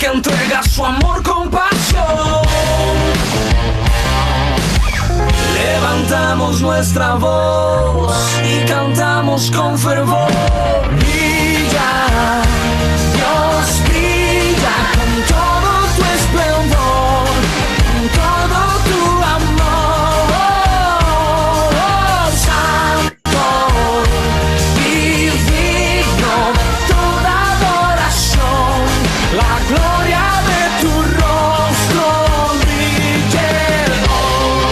que entrega su amor con pasión. Levantamos nuestra voz y cantamos con fervor. Brilla, Dios brilla con todo tu esplendor, con todo tu amor, santo y digno de toda adoración. La gloria de tu rostro brille hoy.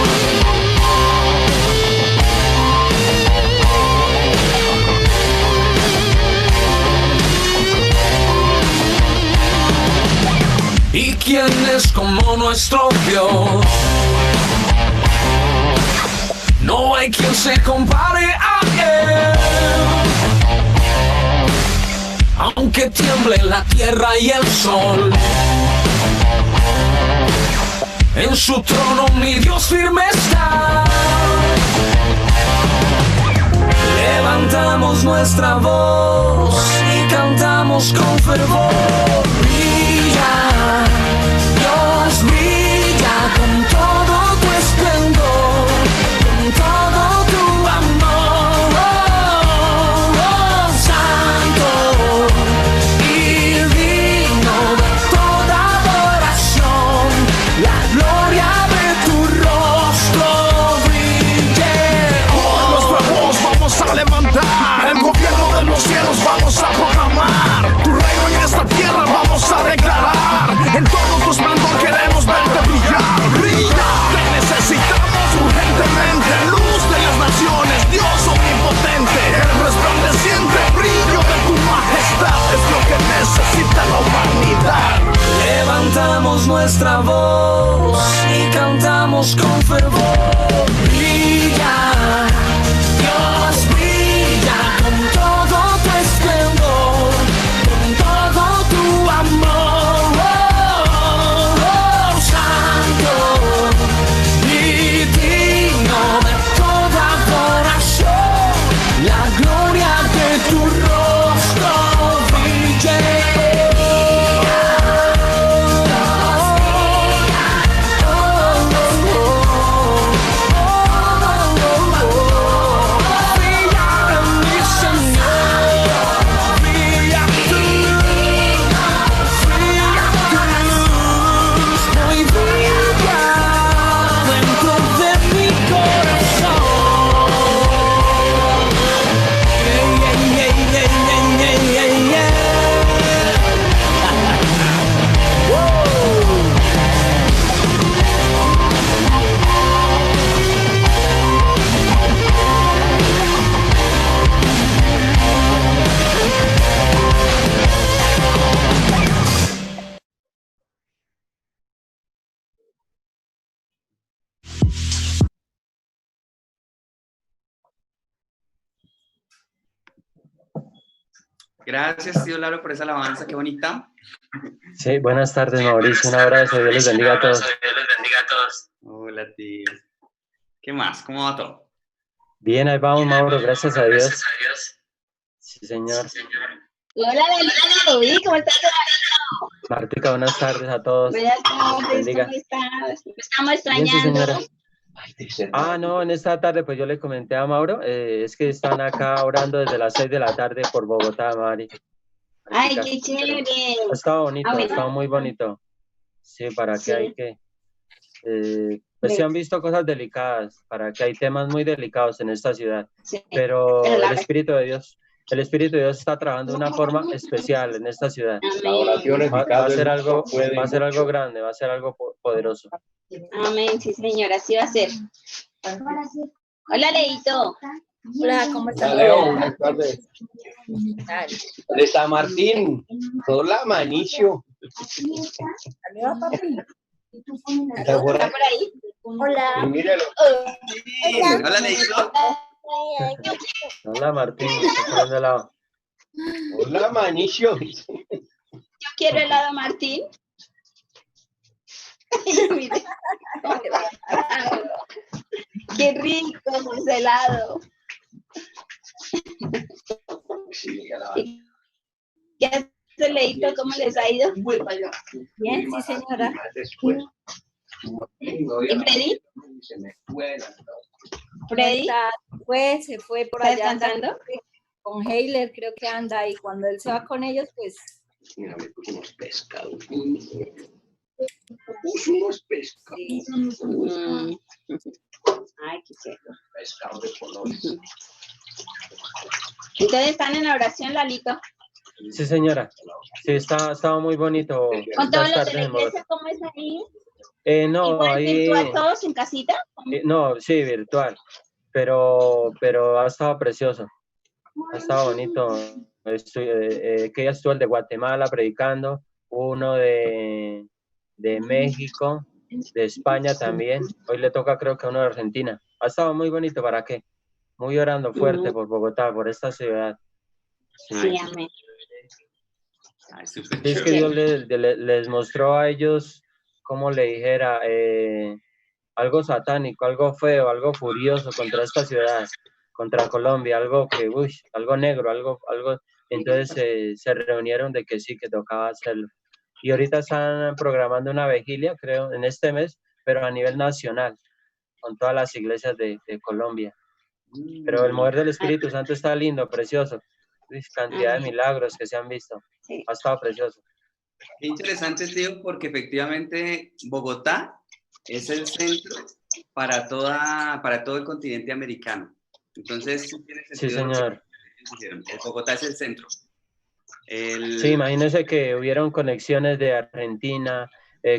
¿Y quién es como nuestro Dios? No hay quien se compare a Él. Aunque tiemble la tierra y el sol, en su trono mi Dios firme está. Levantamos nuestra voz y cantamos con fervor. Brilla, Dios brilla con todo tu esplendor, con todo tu amor, santo y digno de toda adoración. La gloria de tu rostro brille hoy. Nuestra voz vamos a levantar, el gobierno de los cielos vamos a proclamar, tu reino en esta tierra vamos a declarar, en todo tu esplendor queremos verte brillar. Brilla, te necesitamos urgentemente, luz de las naciones, Dios omnipotente, el resplandeciente brillo de tu majestad es lo que necesita la humanidad. Levantamos nuestra voz y cantamos con fervor. Brilla, Dios brilla con todo tu esplendor, con todo tu amor, santo y digno de toda adoración. La gloria de tu rostro brille. Gracias, tío Lalo, por esa alabanza, qué bonita. Sí, buenas tardes, Mauricio. Un abrazo, Dios les bendiga a todos. Hola, tío. ¿Qué más? ¿Cómo va todo? Bien, ahí vamos, Mauro, gracias a Dios. Sí, señor. Hola, David, ¿cómo estás? Martica, buenas tardes a todos. Buenas tardes, Bendiga. ¿cómo estás? Me estamos Bien, sí, extrañando. señora. No, en esta tarde pues yo le comenté a Mauro, es que están acá orando desde las 6 de la tarde por Bogotá, Mari. Ay, Martica, qué chévere. ha estado bonito, ha bueno. estado muy bonito. Sí, para Sí. que hay que... pues se han visto cosas delicadas, para que hay temas muy delicados en esta ciudad, Sí. pero Pero el Espíritu de Dios está trabajando de una forma especial en esta ciudad. Amén. Va a ser algo grande, va a ser algo poderoso. Amén, sí, señora, así va a ser. Hola, Leito. Hola, ¿cómo estás? Leo, buenas tardes. Dale. ¿Dónde está Martín? Hola, Manicio. Arriba, papi. ¿Está por ¿Está ahí? por ahí? Hola. Sí, míralo. Hola, Leito. Hola, Martín, está por ese lado. Hola, Manicio. Yo quiero helado, Martín. Mire. Qué rico ese helado. ¿Qué Leito, ¿cómo les ha ido? Bien, sí, señora. ¿Y Freddy? Freddy, Está, pues, se fue por ¿está allá anda descansando? con Heiler, creo que anda, y cuando él se va con ellos, pues, Mira, me puso unos pescados. Puso unos pescados. sí. Ay, qué chévere. Pescados de colores. Entonces, ¿están en la oración, Lalito? Sí, señora. Sí, estaba muy bonito ¿Con todos estas los de tardes la en Bogotá. iglesia cómo es ahí? No, ¿Igual ahí, virtual todos en casita? no, sí, virtual, pero ha estado precioso, ha estado bonito. Que ya estuvo el de Guatemala predicando, uno de México, de España también. Hoy le toca creo que uno de Argentina. Ha estado muy bonito, ¿para qué? Muy orando fuerte por Bogotá, por esta ciudad. Sí, amén. Ay, súper Sí, es que chévere. Dios les mostró a ellos, como le dijera, algo satánico, algo feo, algo furioso contra esta ciudad, contra Colombia, algo que, uy, algo negro, algo. Entonces se reunieron de que sí, que tocaba hacerlo. Y ahorita están programando una vigilia, creo, en este mes, pero a nivel nacional, con todas las iglesias de Colombia. Pero el mover del Espíritu Santo está lindo, precioso. Uy, cantidad de milagros que se han visto. Sí. Ha estado precioso. Qué interesante, tío, porque efectivamente Bogotá es el centro para todo el continente americano. Entonces, sí tiene Sí, sentido lo que señor. hicieron. Bogotá es el centro. Sí, imagínense que hubieron conexiones de Argentina,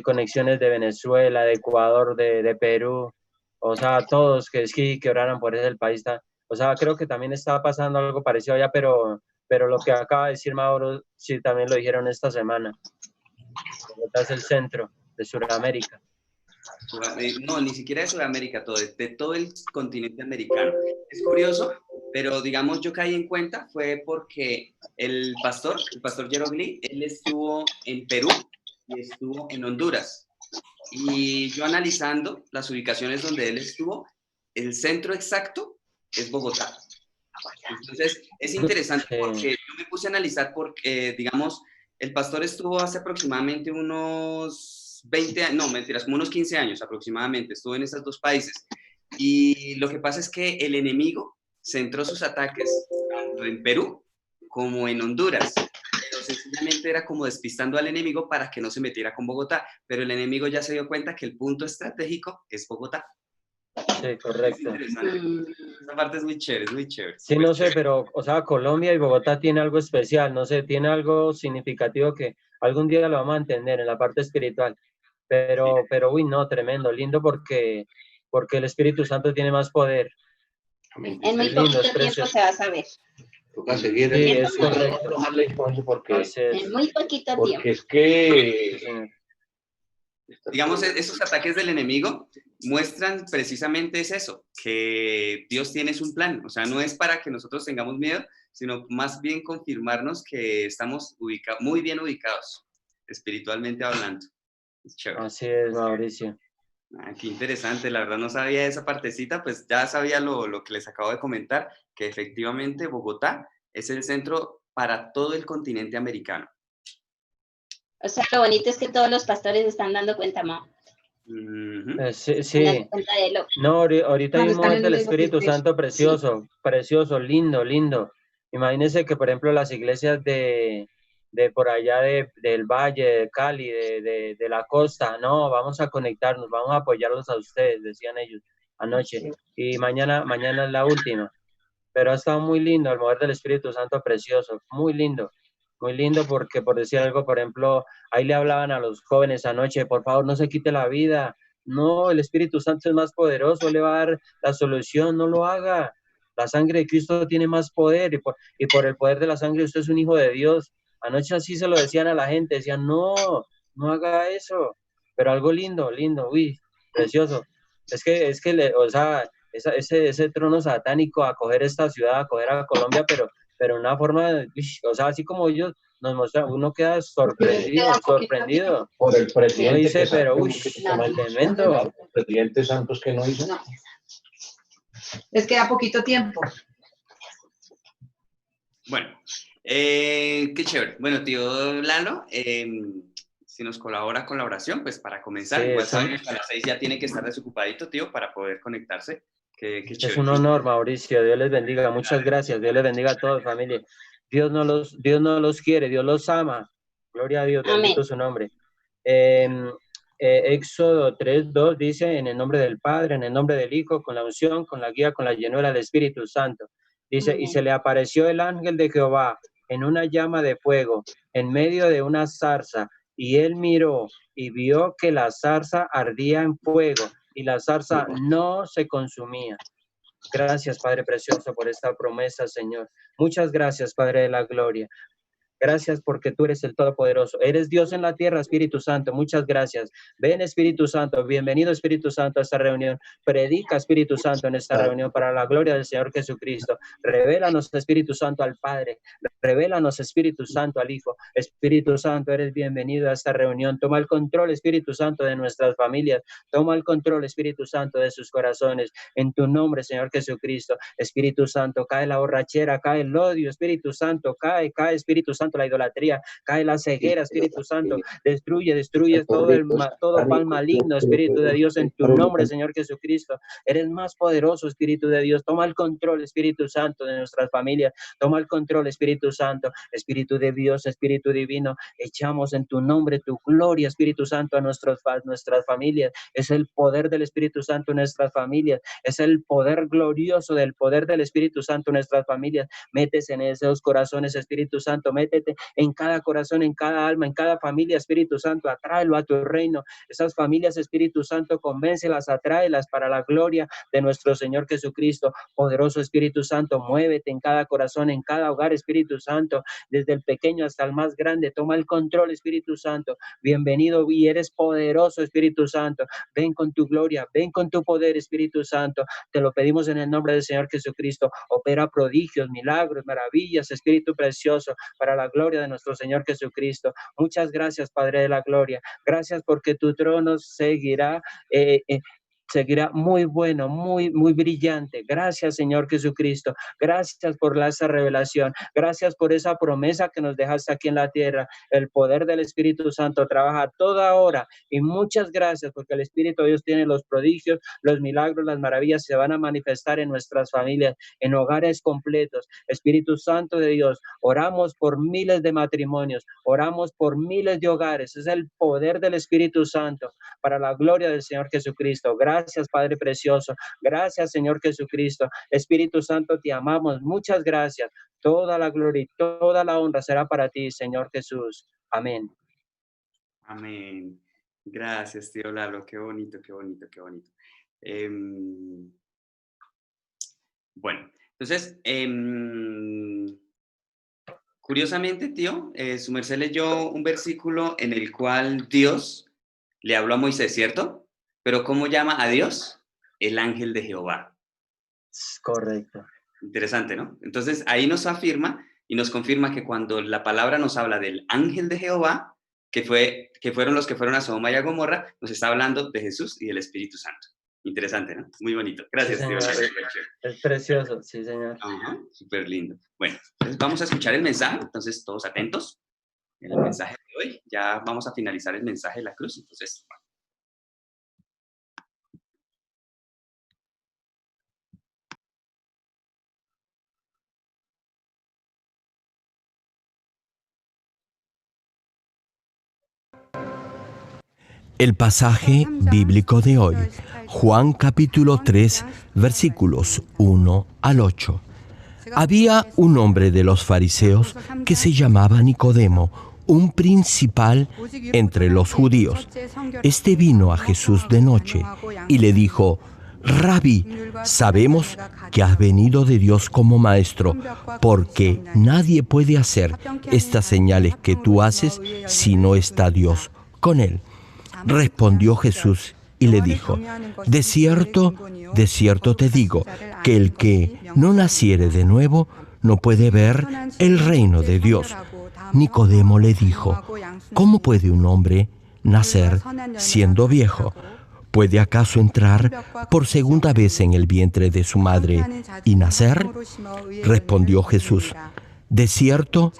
conexiones de Venezuela, de Ecuador, de Perú, o sea, todos que sí, que oraran por ese país. O sea, creo que también estaba pasando algo parecido allá, pero lo que acaba de decir Mauro, sí, también lo dijeron esta semana. Bogotá es el centro de Sudamérica. No, ni siquiera de Sudamérica, de todo el continente americano. Es curioso, pero digamos, yo caí en cuenta fue porque el pastor Jerogli, él estuvo en Perú y estuvo en Honduras. Y yo analizando las ubicaciones donde él estuvo, el centro exacto es Bogotá. Entonces, es interesante porque yo me puse a analizar porque, digamos, el pastor estuvo hace aproximadamente unos 20 años, no, mentiras, como unos 15 años aproximadamente, estuvo en estos dos países. Y lo que pasa es que el enemigo centró sus ataques tanto en Perú como en Honduras. Pero sencillamente era como despistando al enemigo para que no se metiera con Bogotá. Pero el enemigo ya se dio cuenta que el punto estratégico es Bogotá. Sí, correcto. Esta parte es muy chévere, es muy chévere. Sí, no sé, pero, o sea, Colombia y Bogotá tiene algo especial, no sé, tiene algo significativo que algún día lo vamos a entender en la parte espiritual. Pero, uy, no, tremendo, lindo porque el Espíritu Santo tiene más poder. En muy poquito tiempo se va a saber. Toca seguir. Sí, ¿Cierto? es correcto. Tomarle entonces porque, Así es. En muy poquito porque tiempo. es que Sí, señor. Digamos, esos ataques del enemigo muestran precisamente es eso, que Dios tiene un plan. O sea, no es para que nosotros tengamos miedo, sino más bien confirmarnos que estamos muy bien ubicados, espiritualmente hablando. Es chévere. Así es, Mauricio. Ah, qué interesante, la verdad no sabía esa partecita, pues ya sabía lo que les acabo de comentar, que efectivamente Bogotá es el centro para todo el continente americano. O sea, lo bonito es que todos los pastores están dando cuenta, ¿no? Sí, Están sí. dando cuenta de lo. No, ahorita hay un Están mover en del el mismo Espíritu criterio. Santo precioso, precioso, lindo, lindo. Imagínense que, por ejemplo, las iglesias de por allá del Valle, de Cali, de la costa, no, vamos a conectarnos, vamos a apoyarlos a ustedes, decían ellos anoche. Y mañana es la última. Pero ha estado muy lindo el mover del Espíritu Santo, precioso, muy lindo porque, por decir algo, por ejemplo, ahí le hablaban a los jóvenes anoche, por favor, no se quite la vida. No, el Espíritu Santo es más poderoso, le va a dar la solución, no lo haga. La sangre de Cristo tiene más poder y por el poder de la sangre usted es un hijo de Dios. Anoche así se lo decían a la gente, decían, no, no haga eso. Pero algo lindo, lindo, uy, precioso. Es que o sea, ese trono satánico a coger esta ciudad, a coger a Colombia, pero una forma, o sea, así como ellos nos muestran, uno queda sorprendido. por el presidente No dice, que pero, sacó, uy, que se llama tremendo. el presidente Santos que no hizo. No. Les queda poquito tiempo. Bueno, Qué chévere. Bueno, tío Lalo, si nos colabora con la oración, pues para comenzar, Sí, igual sí. sabemos que a las 6 ya tiene que estar desocupadito, tío, para poder conectarse. Qué Es chévere. un honor, Mauricio. Dios les bendiga. Muchas gracias. Dios les bendiga a todos, familia. Dios no los quiere, Dios los ama. Gloria a Dios, Amén. bendito su nombre. Éxodo 3:2 dice, en el nombre del Padre, en el nombre del Hijo, con la unción, con la guía, con la llenura del Espíritu Santo. Dice, y se le apareció el ángel de Jehová en una llama de fuego, en medio de una zarza, y él miró y vio que la zarza ardía en fuego, y la zarza no se consumía. Gracias, Padre Precioso, por esta promesa, Señor. Muchas gracias, Padre de la Gloria. Gracias porque tú eres el Todopoderoso. Eres Dios en la tierra, Espíritu Santo. Muchas gracias. Ven, Espíritu Santo. Bienvenido, Espíritu Santo, a esta reunión. Predica, Espíritu Santo, en esta reunión para la gloria del Señor Jesucristo. Revélanos, Espíritu Santo, al Padre. Revélanos, Espíritu Santo, al Hijo. Espíritu Santo, eres bienvenido a esta reunión. Toma el control, Espíritu Santo, de nuestras familias. Toma el control, Espíritu Santo, de sus corazones. En tu nombre, Señor Jesucristo. Espíritu Santo, cae la borrachera, cae el odio, Espíritu Santo, cae, Espíritu Santo, la idolatría, cae la ceguera, Espíritu Santo, destruye todo mal maligno, Espíritu de Dios, en tu nombre, Señor Jesucristo. Eres más poderoso, Espíritu de Dios. Toma el control, Espíritu Santo, de nuestras familias. Toma el control, Espíritu Santo, Espíritu de Dios, Espíritu divino. Echamos en tu nombre tu gloria, Espíritu Santo, a nuestras familias. Es el poder del Espíritu Santo en nuestras familias. Es el poder glorioso del poder del Espíritu Santo en nuestras familias. Métese en esos corazones, Espíritu Santo. Métete en cada corazón, en cada alma, en cada familia, Espíritu Santo. Atráelo a tu reino. Esas familias, Espíritu Santo, convéncelas, atráelas para la gloria de nuestro Señor Jesucristo. Poderoso Espíritu Santo, muévete en cada corazón, en cada hogar, Espíritu Santo, desde el pequeño hasta el más grande. Toma el control, Espíritu Santo. Bienvenido y eres poderoso, Espíritu Santo. Ven con tu gloria, ven con tu poder, Espíritu Santo. Te lo pedimos en el nombre del Señor Jesucristo. Opera prodigios, milagros, maravillas, Espíritu precioso, para la gloria de nuestro Señor Jesucristo. Muchas gracias, Padre de la Gloria. Gracias porque tu trono seguirá muy bueno, muy brillante. Gracias, Señor Jesucristo. Gracias por esa revelación. Gracias por esa promesa que nos dejaste aquí en la tierra. El poder del Espíritu Santo trabaja a toda hora. Y muchas gracias porque el Espíritu de Dios tiene los prodigios, los milagros, las maravillas se van a manifestar en nuestras familias, en hogares completos. Espíritu Santo de Dios, oramos por miles de matrimonios, oramos por miles de hogares. Es el poder del Espíritu Santo para la gloria del Señor Jesucristo. Gracias, Padre precioso. Gracias, Señor Jesucristo. Espíritu Santo, te amamos. Muchas gracias. Toda la gloria y toda la honra será para ti, Señor Jesús. Amén. Amén. Gracias, tío Lalo. Qué bonito, qué bonito, qué bonito. Bueno, entonces, curiosamente, tío, su merced leyó un versículo en el cual Dios le habló a Moisés, ¿cierto? Pero ¿cómo llama a Dios? El ángel de Jehová. Correcto. Interesante, ¿no? Entonces, ahí nos afirma y nos confirma que cuando la palabra nos habla del ángel de Jehová, que fueron los que fueron a Sodoma y a Gomorra, nos está hablando de Jesús y del Espíritu Santo. Interesante, ¿no? Muy bonito. Gracias, sí, tío. Es precioso, sí, señor. Ajá, súper lindo. Bueno, entonces vamos a escuchar el mensaje. Entonces, todos atentos. El mensaje de hoy. Ya vamos a finalizar el mensaje de la cruz. Entonces, El pasaje bíblico de hoy, Juan capítulo 3, versículos 1 al 8. Había un hombre de los fariseos que se llamaba Nicodemo, un principal entre los judíos. Este vino a Jesús de noche y le dijo: Rabí, sabemos que has venido de Dios como maestro, porque nadie puede hacer estas señales que tú haces si no está Dios con él. Respondió Jesús y le dijo: de cierto te digo, que el que no naciere de nuevo no puede ver el reino de Dios. Nicodemo le dijo: ¿cómo puede un hombre nacer siendo viejo? ¿Puede acaso entrar por segunda vez en el vientre de su madre y nacer? Respondió Jesús: de cierto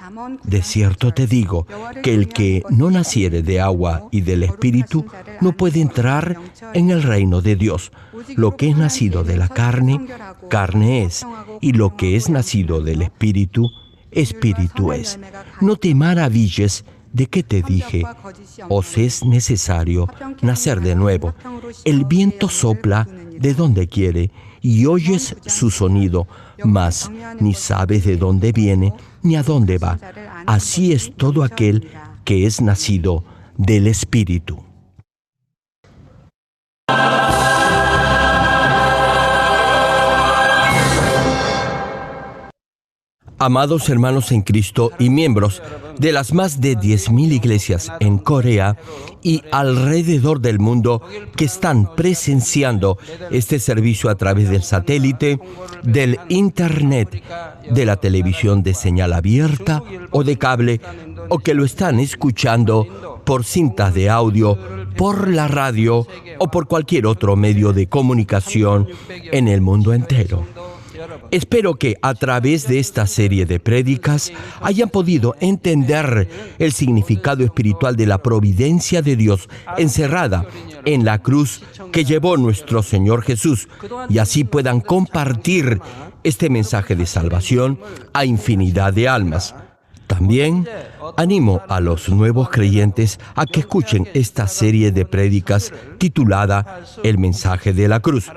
te digo, que el que no naciere de agua y del Espíritu no puede entrar en el reino de Dios. Lo que es nacido de la carne, carne es, y lo que es nacido del Espíritu, Espíritu es. No te maravilles de que te dije, os es necesario nacer de nuevo. El viento sopla de donde quiere, y oyes su sonido, mas ni sabes de dónde viene ni a dónde va. Así es todo aquel que es nacido del Espíritu. Amados hermanos en Cristo y miembros de las más de 10.000 iglesias en Corea y alrededor del mundo que están presenciando este servicio a través del satélite, del internet, de la televisión de señal abierta o de cable, o que lo están escuchando por cintas de audio, por la radio o por cualquier otro medio de comunicación en el mundo entero. Espero que a través de esta serie de prédicas hayan podido entender el significado espiritual de la providencia de Dios encerrada en la cruz que llevó nuestro Señor Jesús, y así puedan compartir este mensaje de salvación a infinidad de almas. También animo a los nuevos creyentes a que escuchen esta serie de prédicas titulada El mensaje de la cruz.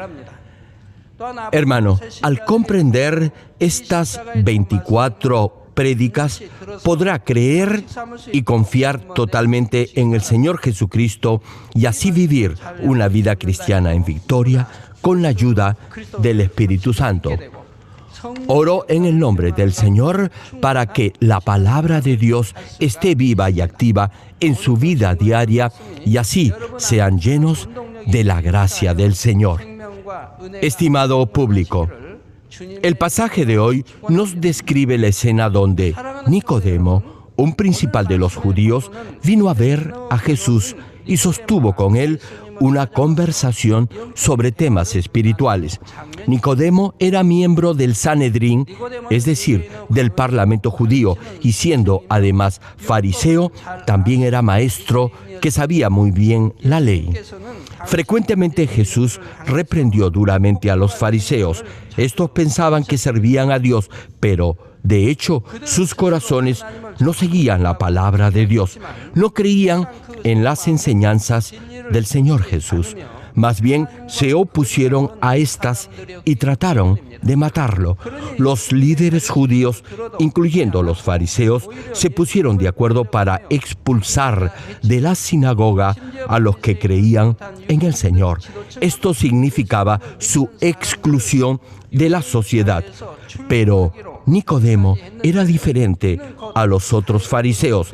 Hermano, al comprender estas 24 prédicas, podrá creer y confiar totalmente en el Señor Jesucristo y así vivir una vida cristiana en victoria con la ayuda del Espíritu Santo. Oro en el nombre del Señor para que la palabra de Dios esté viva y activa en su vida diaria y así sean llenos de la gracia del Señor. Estimado público, el pasaje de hoy nos describe la escena donde Nicodemo, un principal de los judíos, vino a ver a Jesús y sostuvo con él una conversación sobre temas espirituales. Nicodemo era miembro del Sanedrín, es decir, del Parlamento judío, y siendo además fariseo, también era maestro que sabía muy bien la ley. Frecuentemente Jesús reprendió duramente a los fariseos. Estos pensaban que servían a Dios, pero de hecho sus corazones no seguían la palabra de Dios. No creían en las enseñanzas del Señor Jesús. Más bien se opusieron a estas y trataron de matarlo. Los líderes judíos, incluyendo los fariseos, se pusieron de acuerdo para expulsar de la sinagoga a los que creían en el Señor. Esto significaba su exclusión de la sociedad. Pero Nicodemo era diferente a los otros fariseos.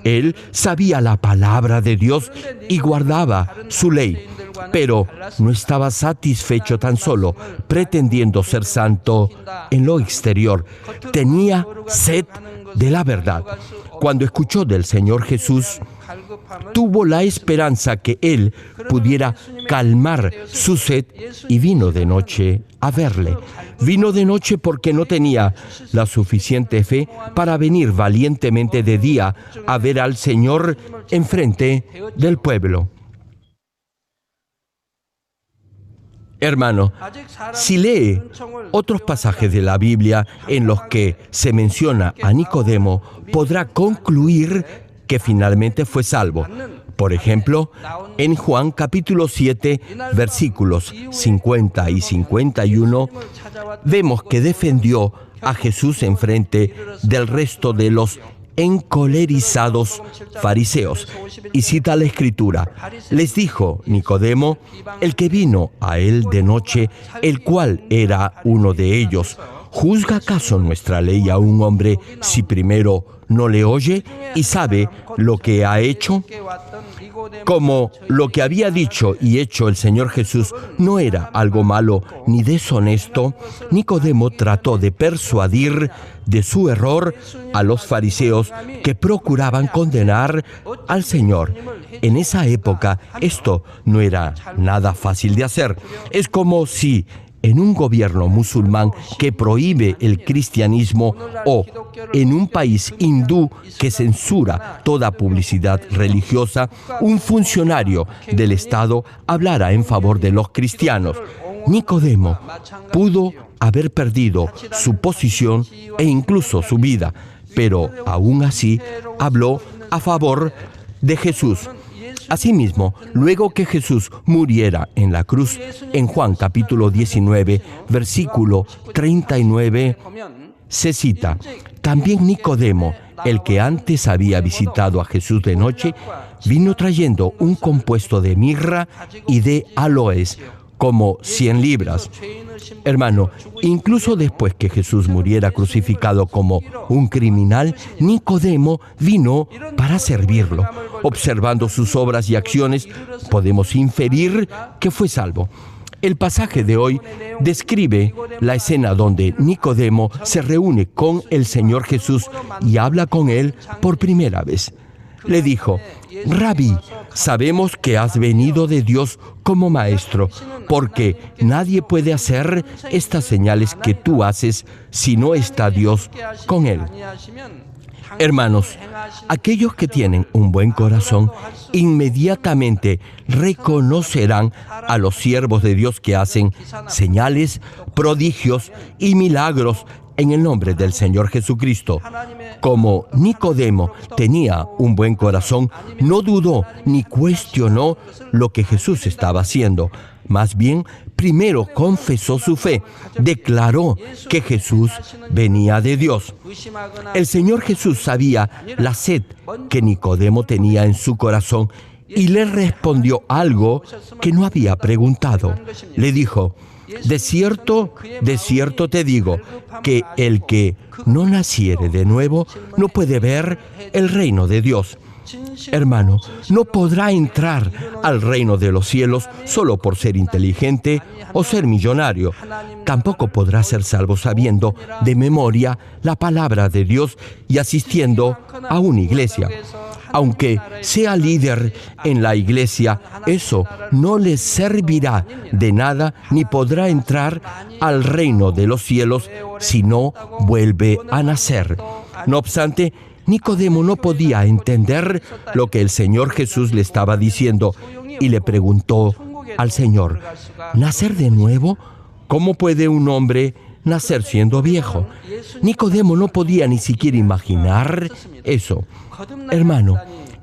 Él sabía la palabra de Dios y guardaba su ley, pero no estaba satisfecho tan solo pretendiendo ser santo en lo exterior. Tenía sed de la verdad. Cuando escuchó del Señor Jesús, tuvo la esperanza que Él pudiera calmar su sed y vino de noche a verle. Vino de noche porque no tenía la suficiente fe para venir valientemente de día a ver al Señor enfrente del pueblo. Hermano, si lee otros pasajes de la Biblia en los que se menciona a Nicodemo, podrá concluir que finalmente fue salvo. Por ejemplo, en Juan capítulo 7, versículos 50 y 51, vemos que defendió a Jesús en frente del resto de los encolerizados fariseos. Y cita la Escritura: les dijo Nicodemo, el que vino a él de noche, el cual era uno de ellos: ¿juzga acaso nuestra ley a un hombre si primero no le oye y sabe lo que ha hecho? Como lo que había dicho y hecho el Señor Jesús no era algo malo ni deshonesto, Nicodemo trató de persuadir de su error a los fariseos que procuraban condenar al Señor. En esa época esto no era nada fácil de hacer. Es como si en un gobierno musulmán que prohíbe el cristianismo o en un país hindú que censura toda publicidad religiosa, un funcionario del Estado hablara en favor de los cristianos. Nicodemo pudo haber perdido su posición e incluso su vida, pero aún así habló a favor de Jesús. Asimismo, luego que Jesús muriera en la cruz, en Juan capítulo 19, versículo 39, se cita: también Nicodemo, el que antes había visitado a Jesús de noche, vino trayendo un compuesto de mirra y de aloes, como 100 libras. Hermano, incluso después que Jesús muriera crucificado como un criminal, Nicodemo vino para servirlo. Observando sus obras y acciones, podemos inferir que fue salvo. El pasaje de hoy describe la escena donde Nicodemo se reúne con el Señor Jesús y habla con él por primera vez. Le dijo: Rabí, sabemos que has venido de Dios como maestro, porque nadie puede hacer estas señales que tú haces si no está Dios con él. Hermanos, aquellos que tienen un buen corazón inmediatamente reconocerán a los siervos de Dios que hacen señales, prodigios y milagros en el nombre del Señor Jesucristo. Como Nicodemo tenía un buen corazón, no dudó ni cuestionó lo que Jesús estaba haciendo. Más bien, primero confesó su fe, declaró que Jesús venía de Dios. El Señor Jesús sabía la sed que Nicodemo tenía en su corazón y le respondió algo que no había preguntado. Le dijo: de cierto te digo, que el que no naciere de nuevo no puede ver el reino de Dios. Hermano, no podrá entrar al reino de los cielos solo por ser inteligente o ser millonario. Tampoco podrá ser salvo sabiendo de memoria la palabra de Dios y asistiendo a una iglesia. Aunque sea líder en la iglesia, eso no le servirá de nada ni podrá entrar al reino de los cielos si no vuelve a nacer. No obstante, Nicodemo no podía entender lo que el Señor Jesús le estaba diciendo y le preguntó al Señor: ¿nacer de nuevo? ¿Cómo puede un hombre nacer siendo viejo? Nicodemo no podía ni siquiera imaginar eso. Hermano,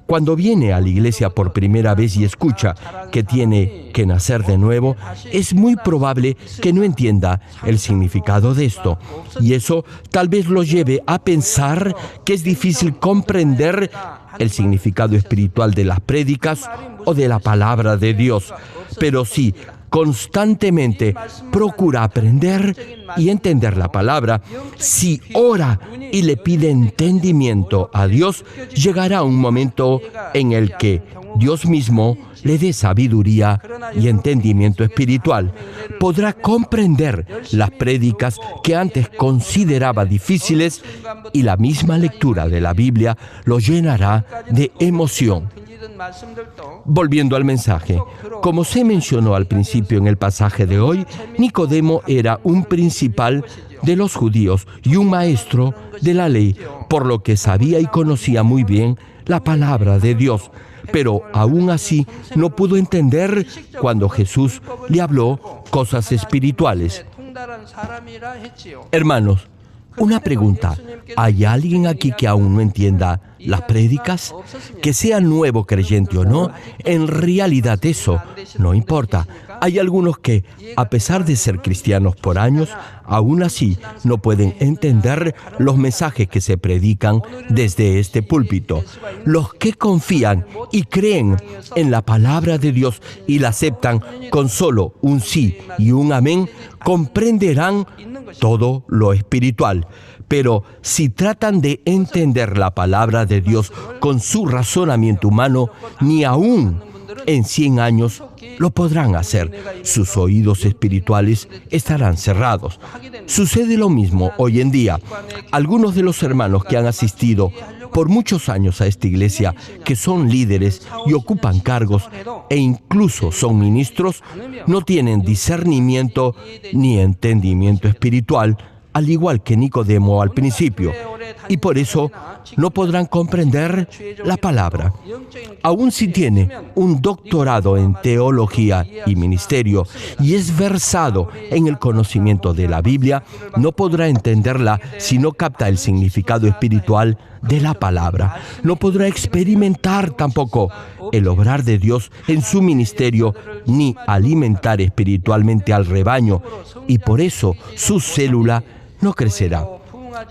cuando viene a la iglesia por primera vez y escucha que tiene que nacer de nuevo, es muy probable que no entienda el significado de esto. Y eso tal vez lo lleve a pensar que es difícil comprender el significado espiritual de las prédicas o de la palabra de Dios. Pero sí, constantemente procura aprender y entender la palabra. Si ora y le pide entendimiento a Dios, llegará un momento en el que Dios mismo le dé sabiduría y entendimiento espiritual. Podrá comprender las prédicas que antes consideraba difíciles y la misma lectura de la Biblia lo llenará de emoción. Volviendo al mensaje, como se mencionó al principio en el pasaje de hoy, Nicodemo era un principal de los judíos y un maestro de la ley, por lo que sabía y conocía muy bien la palabra de Dios. Pero aún así no pudo entender cuando Jesús le habló cosas espirituales. Hermanos, una pregunta: ¿hay alguien aquí que aún no entienda las prédicas? Que sea nuevo creyente o no, en realidad eso no importa. Hay algunos que, a pesar de ser cristianos por años, aún así no pueden entender los mensajes que se predican desde este púlpito. Los que confían y creen en la palabra de Dios y la aceptan con solo un sí y un amén, comprenderán todo lo espiritual. Pero si tratan de entender la palabra de Dios con su razonamiento humano, ni aún en 100 años lo podrán hacer. Sus oídos espirituales estarán cerrados. Sucede lo mismo hoy en día. Algunos de los hermanos que han asistido por muchos años a esta iglesia, que son líderes y ocupan cargos e incluso son ministros, no tienen discernimiento ni entendimiento espiritual, al igual que Nicodemo al principio, y por eso no podrán comprender la palabra. Aun si tiene un doctorado en teología y ministerio y es versado en el conocimiento de la Biblia, no podrá entenderla si no capta el significado espiritual de la palabra. No podrá experimentar tampoco el obrar de Dios en su ministerio ni alimentar espiritualmente al rebaño, y por eso su célula no crecerá.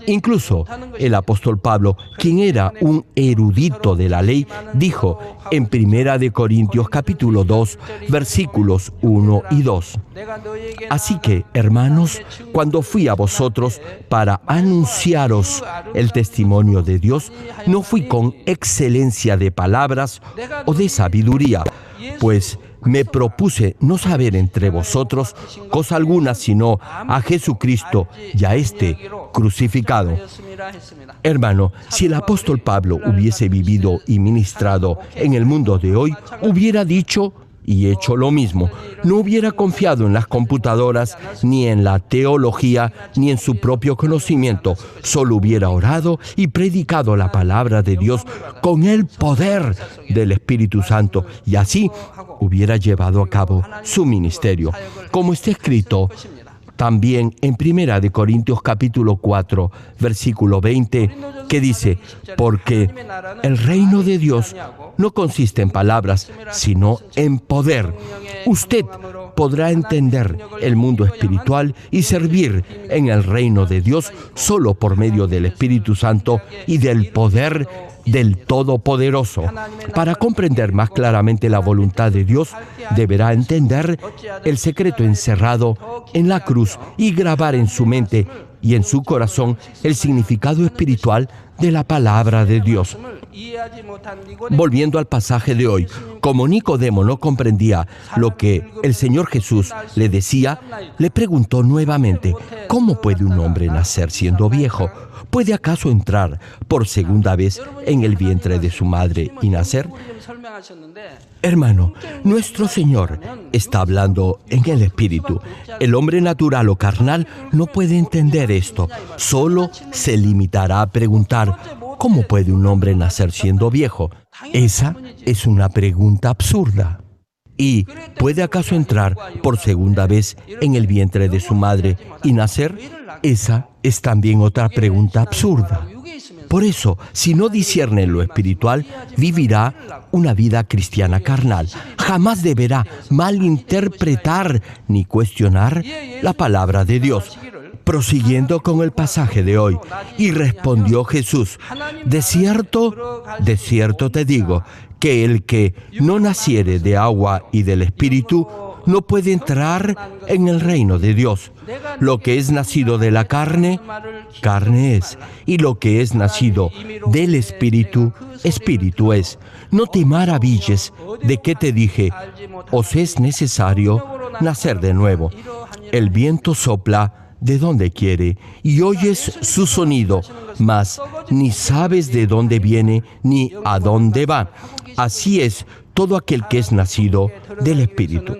Incluso el apóstol Pablo, quien era un erudito de la ley, dijo en 1 Corintios capítulo 2, versículos 1 y 2. Así que, hermanos, cuando fui a vosotros para anunciaros el testimonio de Dios, no fui con excelencia de palabras o de sabiduría, pues me propuse no saber entre vosotros cosa alguna sino a Jesucristo y a este crucificado. Hermano, si el apóstol Pablo hubiese vivido y ministrado en el mundo de hoy, hubiera dicho y hecho lo mismo. No hubiera confiado en las computadoras, ni en la teología, ni en su propio conocimiento. Solo hubiera orado y predicado la palabra de Dios con el poder del Espíritu Santo, y así hubiera llevado a cabo su ministerio. Como está escrito también en 1 Corintios capítulo 4, versículo 20, que dice: porque el reino de Dios no consiste en palabras, sino en poder. Usted podrá entender el mundo espiritual y servir en el reino de Dios solo por medio del Espíritu Santo y del poder del Todopoderoso. Para comprender más claramente la voluntad de Dios, deberá entender el secreto encerrado en la cruz y grabar en su mente y en su corazón el significado espiritual de la palabra de Dios. Volviendo al pasaje de hoy, como Nicodemo no comprendía lo que el Señor Jesús le decía, le preguntó nuevamente: ¿cómo puede un hombre nacer siendo viejo? ¿Puede acaso entrar por segunda vez en el vientre de su madre y nacer? Hermano, nuestro Señor está hablando en el Espíritu. El hombre natural o carnal no puede entender esto. Solo se limitará a preguntar: ¿cómo puede un hombre nacer siendo viejo? Esa es una pregunta absurda. ¿Y puede acaso entrar por segunda vez en el vientre de su madre y nacer? Esa es también otra pregunta absurda. Por eso, si no discierne lo espiritual, vivirá una vida cristiana carnal. Jamás deberá malinterpretar ni cuestionar la palabra de Dios. Prosiguiendo con el pasaje de hoy, y respondió Jesús: de cierto te digo, que el que no naciere de agua y del Espíritu no puede entrar en el reino de Dios. Lo que es nacido de la carne, carne es, y lo que es nacido del Espíritu, Espíritu es. No te maravilles de que te dije: os es necesario nacer de nuevo. El viento sopla de donde quiere y oyes su sonido, mas ni sabes de dónde viene ni a dónde va. Así es todo aquel que es nacido del Espíritu.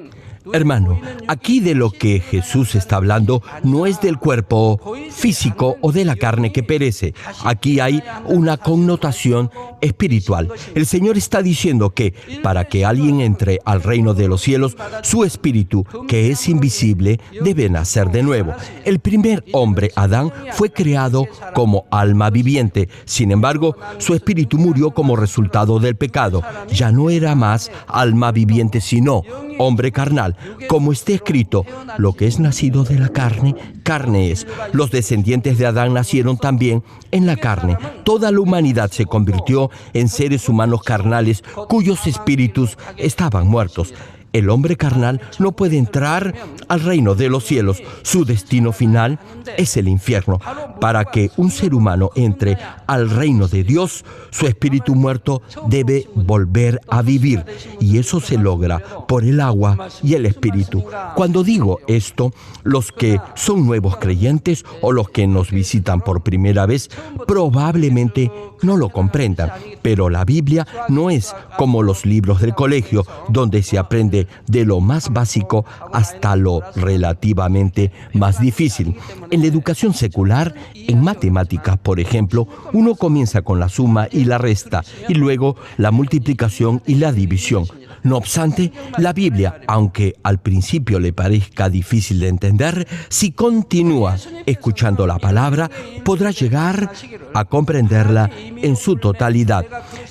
Hermano, aquí de lo que Jesús está hablando no es del cuerpo físico o de la carne que perece. Aquí hay una connotación espiritual. El Señor está diciendo que para que alguien entre al reino de los cielos, su espíritu, que es invisible, debe nacer de nuevo. El primer hombre, Adán, fue creado como alma viviente. Sin embargo, su espíritu murió como resultado del pecado. Ya no era más alma viviente, sino hombre carnal. Como está escrito: lo que es nacido de la carne, carne es. Los descendientes de Adán nacieron también en la carne. Toda la humanidad se convirtió en seres humanos carnales cuyos espíritus estaban muertos. El hombre carnal no puede entrar al reino de los cielos. Su destino final es el infierno. Para que un ser humano entre al reino de Dios, su espíritu muerto debe volver a vivir. Y eso se logra por el agua y el espíritu. Cuando digo esto, los que son nuevos creyentes o los que nos visitan por primera vez probablemente no lo comprendan. Pero la Biblia no es como los libros del colegio, donde se aprende de lo más básico hasta lo relativamente más difícil. En la educación secular, en matemáticas, por ejemplo, uno comienza con la suma y la resta, y luego la multiplicación y la división. No obstante, la Biblia, aunque al principio le parezca difícil de entender, si continúa escuchando la palabra, podrá llegar a comprenderla en su totalidad.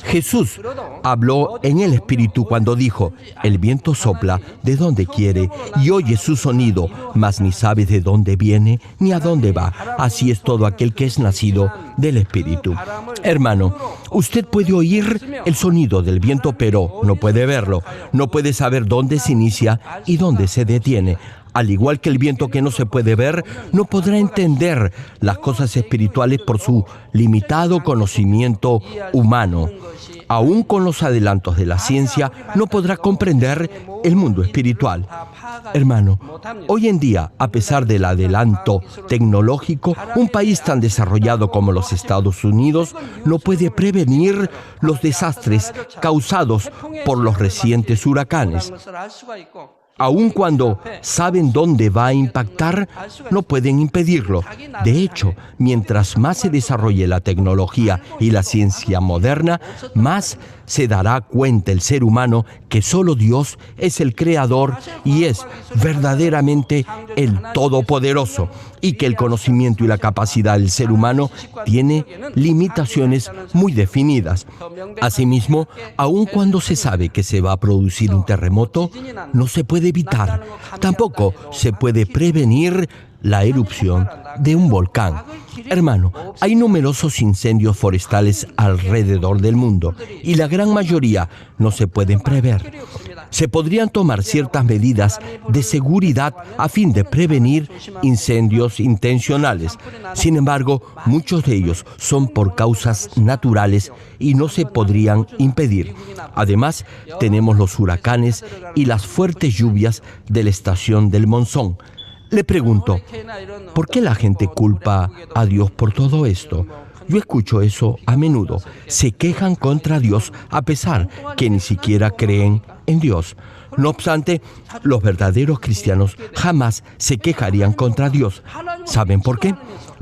Jesús habló en el Espíritu cuando dijo: el viento sopla de donde quiere y oye su sonido, mas ni sabe de dónde viene ni a dónde va. Así es todo aquel que es nacido del Espíritu. Hermano, usted puede oír el sonido del viento, pero no puede verlo. No puede saber dónde se inicia y dónde se detiene. Al igual que el viento que no se puede ver, no podrá entender las cosas espirituales por su limitado conocimiento humano. Aún con los adelantos de la ciencia, no podrá comprender el mundo espiritual. Hermano, hoy en día, a pesar del adelanto tecnológico, un país tan desarrollado como los Estados Unidos no puede prevenir los desastres causados por los recientes huracanes. Aun cuando saben dónde va a impactar, no pueden impedirlo. De hecho, mientras más se desarrolle la tecnología y la ciencia moderna, más se dará cuenta el ser humano que solo Dios es el creador y es verdaderamente el Todopoderoso, y que el conocimiento y la capacidad del ser humano tiene limitaciones muy definidas. Asimismo, aun cuando se sabe que se va a producir un terremoto, no se puede evitar. Tampoco se puede prevenir la erupción de un volcán. Hermano, hay numerosos incendios forestales alrededor del mundo y la gran mayoría no se pueden prever. Se podrían tomar ciertas medidas de seguridad a fin de prevenir incendios intencionales. Sin embargo, muchos de ellos son por causas naturales y no se podrían impedir. Además, tenemos los huracanes y las fuertes lluvias de la estación del monzón. Le pregunto, ¿por qué la gente culpa a Dios por todo esto? Yo escucho eso a menudo. Se quejan contra Dios a pesar que ni siquiera creen en Dios. No obstante, los verdaderos cristianos jamás se quejarían contra Dios. ¿Saben por qué?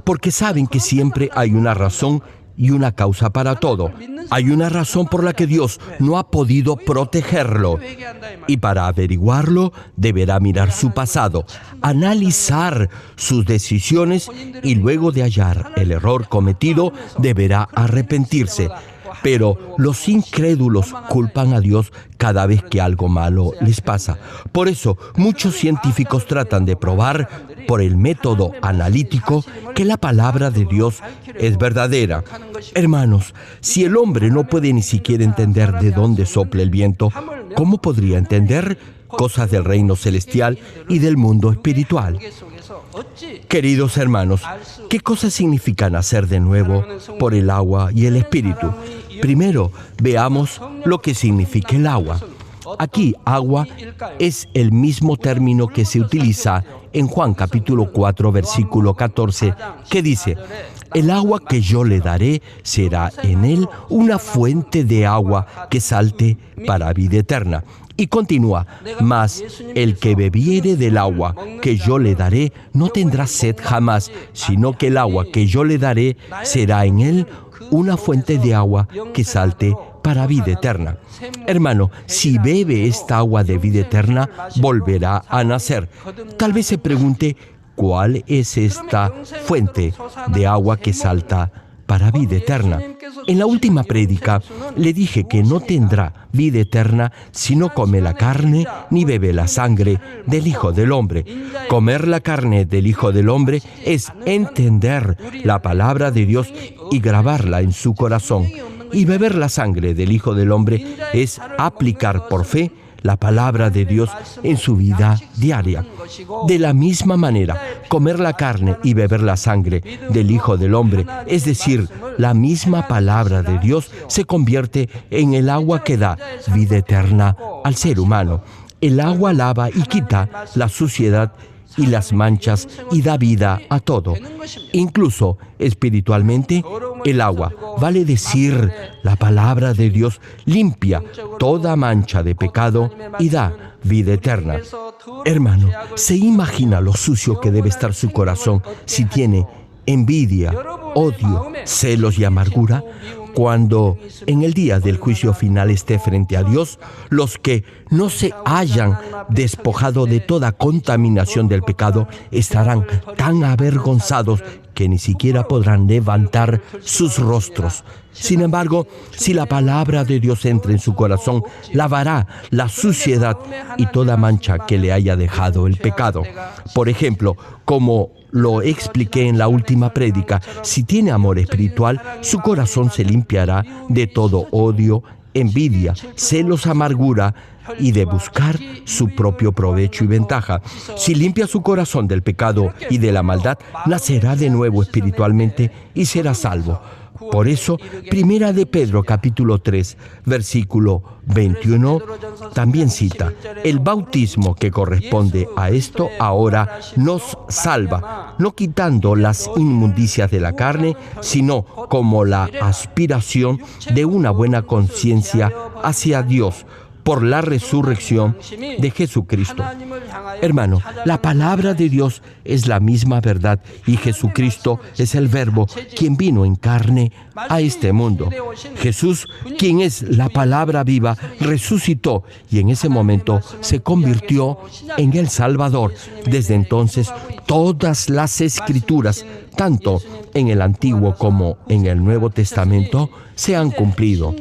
Porque saben que siempre hay una razón y una causa para todo. Hay una razón por la que Dios no ha podido protegerlo. Y para averiguarlo, deberá mirar su pasado, analizar sus decisiones y luego de hallar el error cometido, deberá arrepentirse. Pero los incrédulos culpan a Dios cada vez que algo malo les pasa. Por eso, muchos científicos tratan de probar por el método analítico que la palabra de Dios es verdadera. Hermanos, si el hombre no puede ni siquiera entender de dónde sopla el viento, ¿cómo podría entender cosas del reino celestial y del mundo espiritual? Queridos hermanos, ¿qué cosas significa nacer de nuevo por el agua y el espíritu? Primero, veamos lo que significa el agua. Aquí, agua es el mismo término que se utiliza en Juan capítulo 4, versículo 14, que dice: el agua que yo le daré será en él una fuente de agua que salte para vida eterna. Y continúa: mas el que bebiere del agua que yo le daré no tendrá sed jamás, sino que el agua que yo le daré será en él una fuente de agua que salte para vida eterna. Hermano, si bebe esta agua de vida eterna, volverá a nacer. Tal vez se pregunte, ¿cuál es esta fuente de agua que salta para vida eterna? En la última prédica le dije que no tendrá vida eterna si no come la carne ni bebe la sangre del Hijo del Hombre. Comer la carne del Hijo del Hombre es entender la palabra de Dios y grabarla en su corazón. Y beber la sangre del Hijo del Hombre es aplicar por fe la palabra de Dios en su vida diaria. De la misma manera, comer la carne y beber la sangre del Hijo del Hombre, es decir, la misma palabra de Dios, se convierte en el agua que da vida eterna al ser humano. El agua lava y quita la suciedad y las manchas y da vida a todo. Incluso espiritualmente, el agua, vale decir, la palabra de Dios, limpia toda mancha de pecado y da vida eterna. Hermano, ¿se imagina lo sucio que debe estar su corazón si tiene envidia, odio, celos y amargura? Cuando en el día del juicio final esté frente a Dios, los que no se hayan despojado de toda contaminación del pecado estarán tan avergonzados que ni siquiera podrán levantar sus rostros. Sin embargo, si la palabra de Dios entra en su corazón, lavará la suciedad y toda mancha que le haya dejado el pecado. Por ejemplo, como lo expliqué en la última prédica, si tiene amor espiritual, su corazón se limpiará de todo odio, envidia, celos, amargura y de buscar su propio provecho y ventaja. Si limpia su corazón del pecado y de la maldad, nacerá de nuevo espiritualmente y será salvo. Por eso, Primera de Pedro, capítulo 3, versículo 21, también cita: el bautismo que corresponde a esto ahora nos salva, no quitando las inmundicias de la carne, sino como la aspiración de una buena conciencia hacia Dios, por la resurrección de Jesucristo. Hermano, la palabra de Dios es la misma verdad y Jesucristo es el Verbo quien vino en carne a este mundo. Jesús, quien es la palabra viva, resucitó y en ese momento se convirtió en el Salvador. Desde entonces, todas las Escrituras, tanto en el Antiguo como en el Nuevo Testamento, se han cumplido.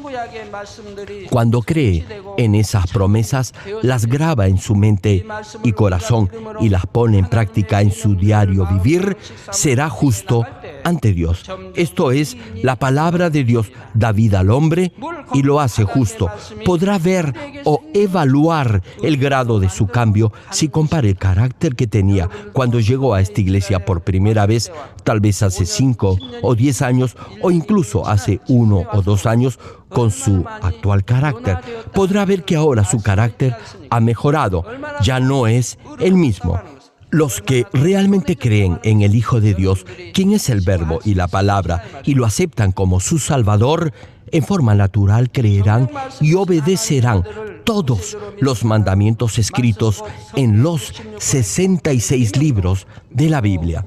Cuando cree en esas promesas, las graba en su mente y corazón y las pone en práctica en su diario vivir, será justo ante Dios. Esto es, la palabra de Dios da vida al hombre y lo hace justo. Podrá ver o evaluar el grado de su cambio si compara el carácter que tenía cuando llegó a esta iglesia por primera vez, tal vez hace 5 o 10 años o incluso hace 1 o 2 años, con su actual carácter. Podrá ver que ahora su carácter ha mejorado, ya no es el mismo. Los que realmente creen en el Hijo de Dios, quien es el Verbo y la Palabra, y lo aceptan como su Salvador, en forma natural creerán y obedecerán todos los mandamientos escritos en los 66 libros de la Biblia.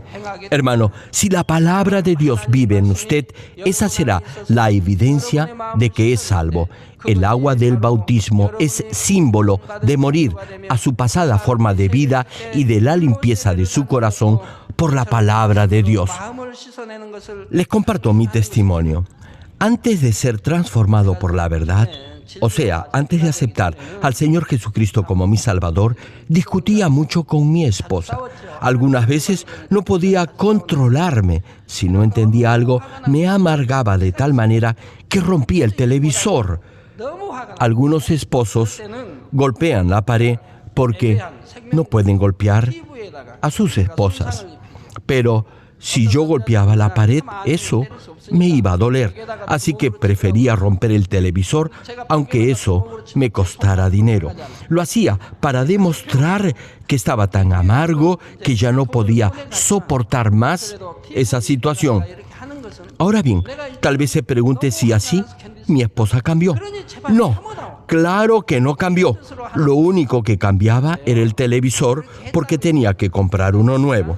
Hermano, si la palabra de Dios vive en usted, esa será la evidencia de que es salvo. El agua del bautismo es símbolo de morir a su pasada forma de vida y de la limpieza de su corazón por la palabra de Dios. Les comparto mi testimonio. Antes de ser transformado por la verdad, o sea, antes de aceptar al Señor Jesucristo como mi Salvador, discutía mucho con mi esposa. Algunas veces no podía controlarme. Si no entendía algo, me amargaba de tal manera que rompía el televisor. Algunos esposos golpean la pared porque no pueden golpear a sus esposas. Pero si yo golpeaba la pared, eso me iba a doler. Así que prefería romper el televisor, aunque eso me costara dinero. Lo hacía para demostrar que estaba tan amargo que ya no podía soportar más esa situación. Ahora bien, tal vez se pregunte si así mi esposa cambió. No, claro que no cambió. Lo único que cambiaba era el televisor porque tenía que comprar uno nuevo.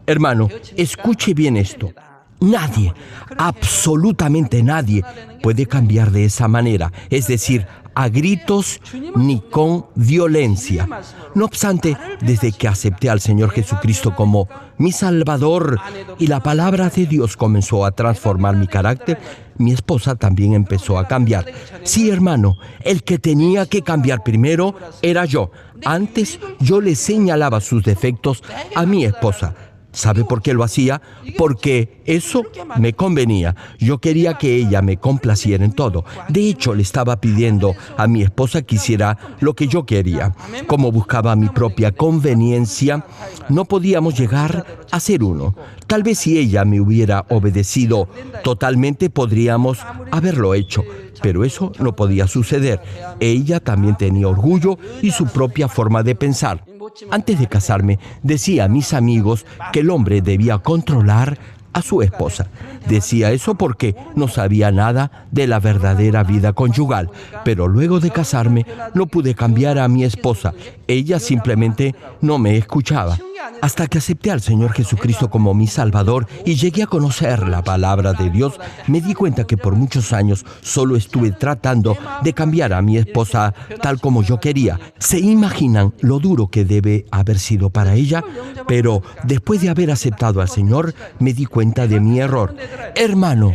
Hermano, escuche bien esto. Nadie, absolutamente nadie, puede cambiar de esa manera, es decir, a gritos ni con violencia. No obstante, desde que acepté al Señor Jesucristo como mi Salvador y la palabra de Dios comenzó a transformar mi carácter, mi esposa también empezó a cambiar. Sí, hermano, el que tenía que cambiar primero era yo. Antes yo le señalaba sus defectos a mi esposa. ¿Sabe por qué lo hacía? Porque eso me convenía. Yo quería que ella me complaciera en todo. De hecho, le estaba pidiendo a mi esposa que hiciera lo que yo quería. Como buscaba mi propia conveniencia, no podíamos llegar a ser uno. Tal vez si ella me hubiera obedecido totalmente, podríamos haberlo hecho. Pero eso no podía suceder. Ella también tenía orgullo y su propia forma de pensar. Antes de casarme, decía a mis amigos que el hombre debía controlar a su esposa. Decía eso porque no sabía nada de la verdadera vida conyugal. Pero luego de casarme, no pude cambiar a mi esposa. Ella simplemente no me escuchaba. Hasta que acepté al Señor Jesucristo como mi Salvador y llegué a conocer la palabra de Dios, me di cuenta que por muchos años solo estuve tratando de cambiar a mi esposa tal como yo quería. ¿Se imaginan lo duro que debe haber sido para ella? Pero después de haber aceptado al Señor, me di cuenta de mi error. Hermano,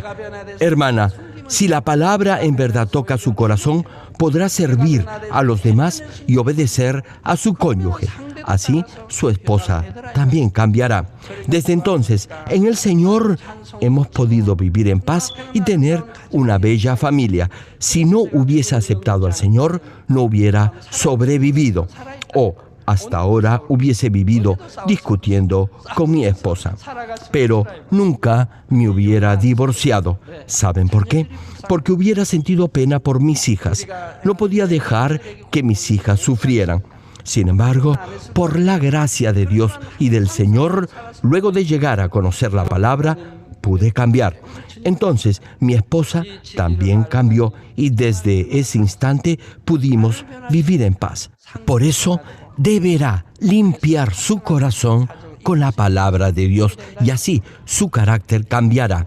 hermana, si la palabra en verdad toca su corazón, podrá servir a los demás y obedecer a su cónyuge. Así, su esposa también cambiará. Desde entonces, en el Señor hemos podido vivir en paz y tener una bella familia. Si no hubiese aceptado al Señor, no hubiera sobrevivido. O hasta ahora hubiese vivido discutiendo con mi esposa. Pero nunca me hubiera divorciado. ¿Saben por qué? Porque hubiera sentido pena por mis hijas. No podía dejar que mis hijas sufrieran. Sin embargo, por la gracia de Dios y del Señor, luego de llegar a conocer la palabra, pude cambiar. Entonces, mi esposa también cambió y desde ese instante pudimos vivir en paz. Por eso, deberá limpiar su corazón con la palabra de Dios y así su carácter cambiará.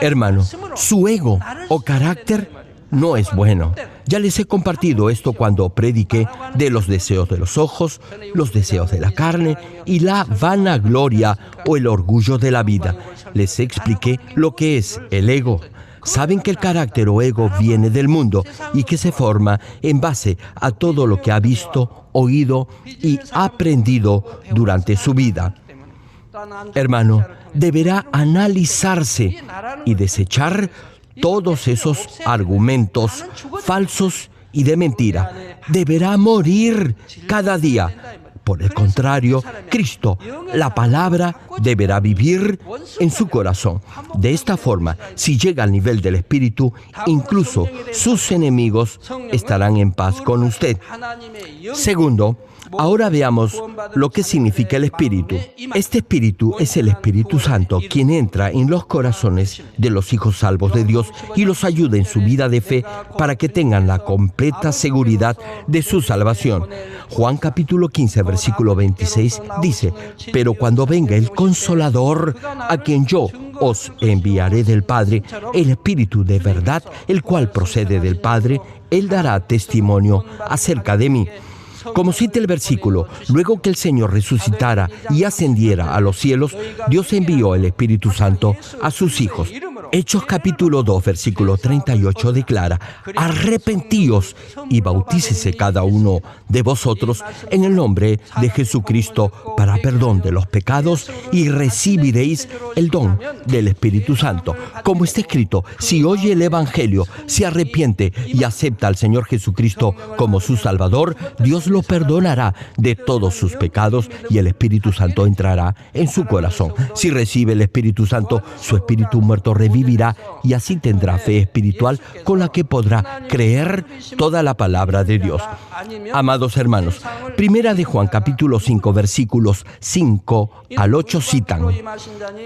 Hermano, su ego o carácter no es bueno. Ya les he compartido esto cuando prediqué de los deseos de los ojos, los deseos de la carne y la vanagloria o el orgullo de la vida. Les expliqué lo que es el ego. Saben que el carácter o ego viene del mundo y que se forma en base a todo lo que ha visto, oído y aprendido durante su vida. Hermano, deberá analizarse y desechar todos esos argumentos falsos y de mentira. Deberá morir cada día. Por el contrario, Cristo, la palabra, deberá vivir en su corazón. De esta forma, si llega al nivel del Espíritu, incluso sus enemigos estarán en paz con usted. Segundo, ahora veamos lo que significa el Espíritu. Este Espíritu es el Espíritu Santo, quien entra en los corazones de los hijos salvos de Dios y los ayuda en su vida de fe para que tengan la completa seguridad de su salvación. Juan capítulo 15, versículo 26 dice: pero cuando venga el Consolador, a quien yo os enviaré del Padre, el Espíritu de verdad, el cual procede del Padre, Él dará testimonio acerca de mí. Como cita el versículo, luego que el Señor resucitara y ascendiera a los cielos, Dios envió el Espíritu Santo a sus hijos. Hechos capítulo 2, versículo 38 declara: arrepentíos y bautícese cada uno de vosotros en el nombre de Jesucristo para perdón de los pecados y recibiréis el don del Espíritu Santo. Como está escrito, si oye el Evangelio, se arrepiente y acepta al Señor Jesucristo como su Salvador, Dios lo perdonará de todos sus pecados y el Espíritu Santo entrará en su corazón. Si recibe el Espíritu Santo, su espíritu muerto revivirá y así tendrá fe espiritual con la que podrá creer toda la palabra de Dios. Amados hermanos, Primera de Juan capítulo 5 versículos 5 al 8 citan: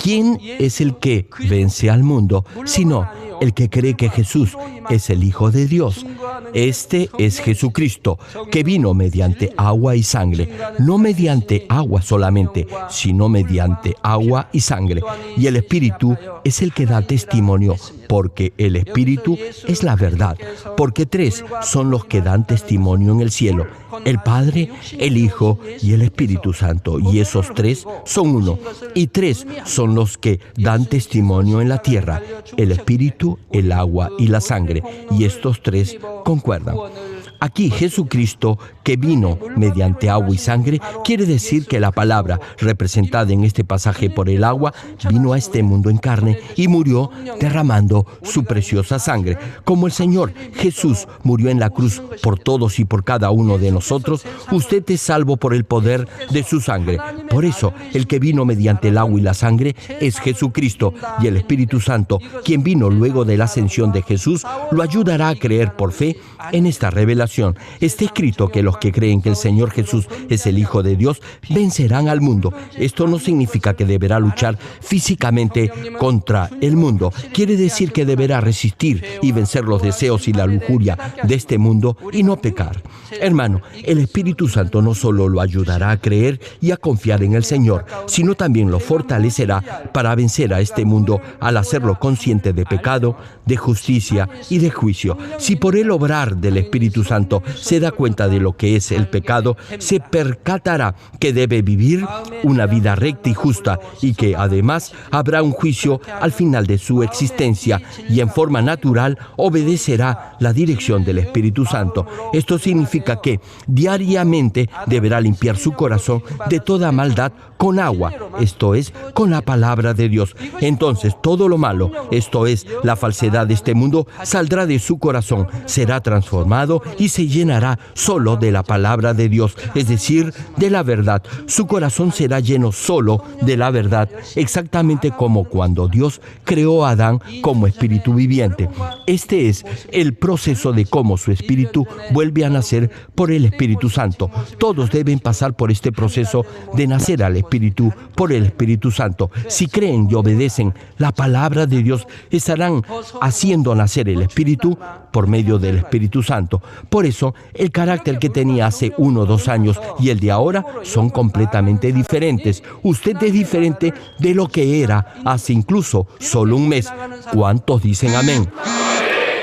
¿quién es el que vence al mundo, sino el que cree que Jesús es el Hijo de Dios? Este es Jesucristo, que vino mediante agua y sangre, no mediante agua solamente, sino mediante agua y sangre. Y el Espíritu es el que da testimonio, porque el Espíritu es la verdad. Porque tres son los que dan testimonio en el cielo: el Padre, el Hijo y el Espíritu Santo. Y esos tres son uno. Y tres son los que dan testimonio en la tierra: el Espíritu, el agua y la sangre. Y estos tres concuerdan. Aquí Jesucristo, que vino mediante agua y sangre, quiere decir que la palabra, representada en este pasaje por el agua, vino a este mundo en carne y murió derramando su preciosa sangre. Como el Señor Jesús murió en la cruz por todos y por cada uno de nosotros, usted es salvo por el poder de su sangre. Por eso, el que vino mediante el agua y la sangre es Jesucristo, y el Espíritu Santo, quien vino luego de la ascensión de Jesús, lo ayudará a creer por fe en esta revelación. Está escrito que los que creen que el Señor Jesús es el Hijo de Dios vencerán al mundo. Esto no significa que deberá luchar físicamente contra el mundo. Quiere decir que deberá resistir y vencer los deseos y la lujuria de este mundo y no pecar. Hermano, el Espíritu Santo no solo lo ayudará a creer y a confiar en el Señor, sino también lo fortalecerá para vencer a este mundo al hacerlo consciente de pecado, de justicia y de juicio. Si por el obrar del Espíritu Santo se da cuenta de lo que es el pecado, se percatará que debe vivir una vida recta y justa y que además habrá un juicio al final de su existencia y en forma natural obedecerá la dirección del Espíritu Santo. Esto significa que diariamente deberá limpiar su corazón de toda maldad con agua, esto es, con la palabra de Dios. Entonces todo lo malo, esto es, la falsedad de este mundo, saldrá de su corazón, será transformado y se llenará solo de la palabra de Dios, es decir, de la verdad. Su corazón será lleno solo de la verdad, exactamente como cuando Dios creó a Adán como espíritu viviente. Este es el proceso de cómo su espíritu vuelve a nacer por el Espíritu Santo. Todos deben pasar por este proceso de nacer al Espíritu por el Espíritu Santo. Si creen y obedecen la palabra de Dios, estarán haciendo nacer el Espíritu por medio del Espíritu Santo. Por eso, el carácter que tenía hace 1 o 2 años y el de ahora son completamente diferentes. Usted es diferente de lo que era hace incluso solo un mes. ¿Cuántos dicen amén?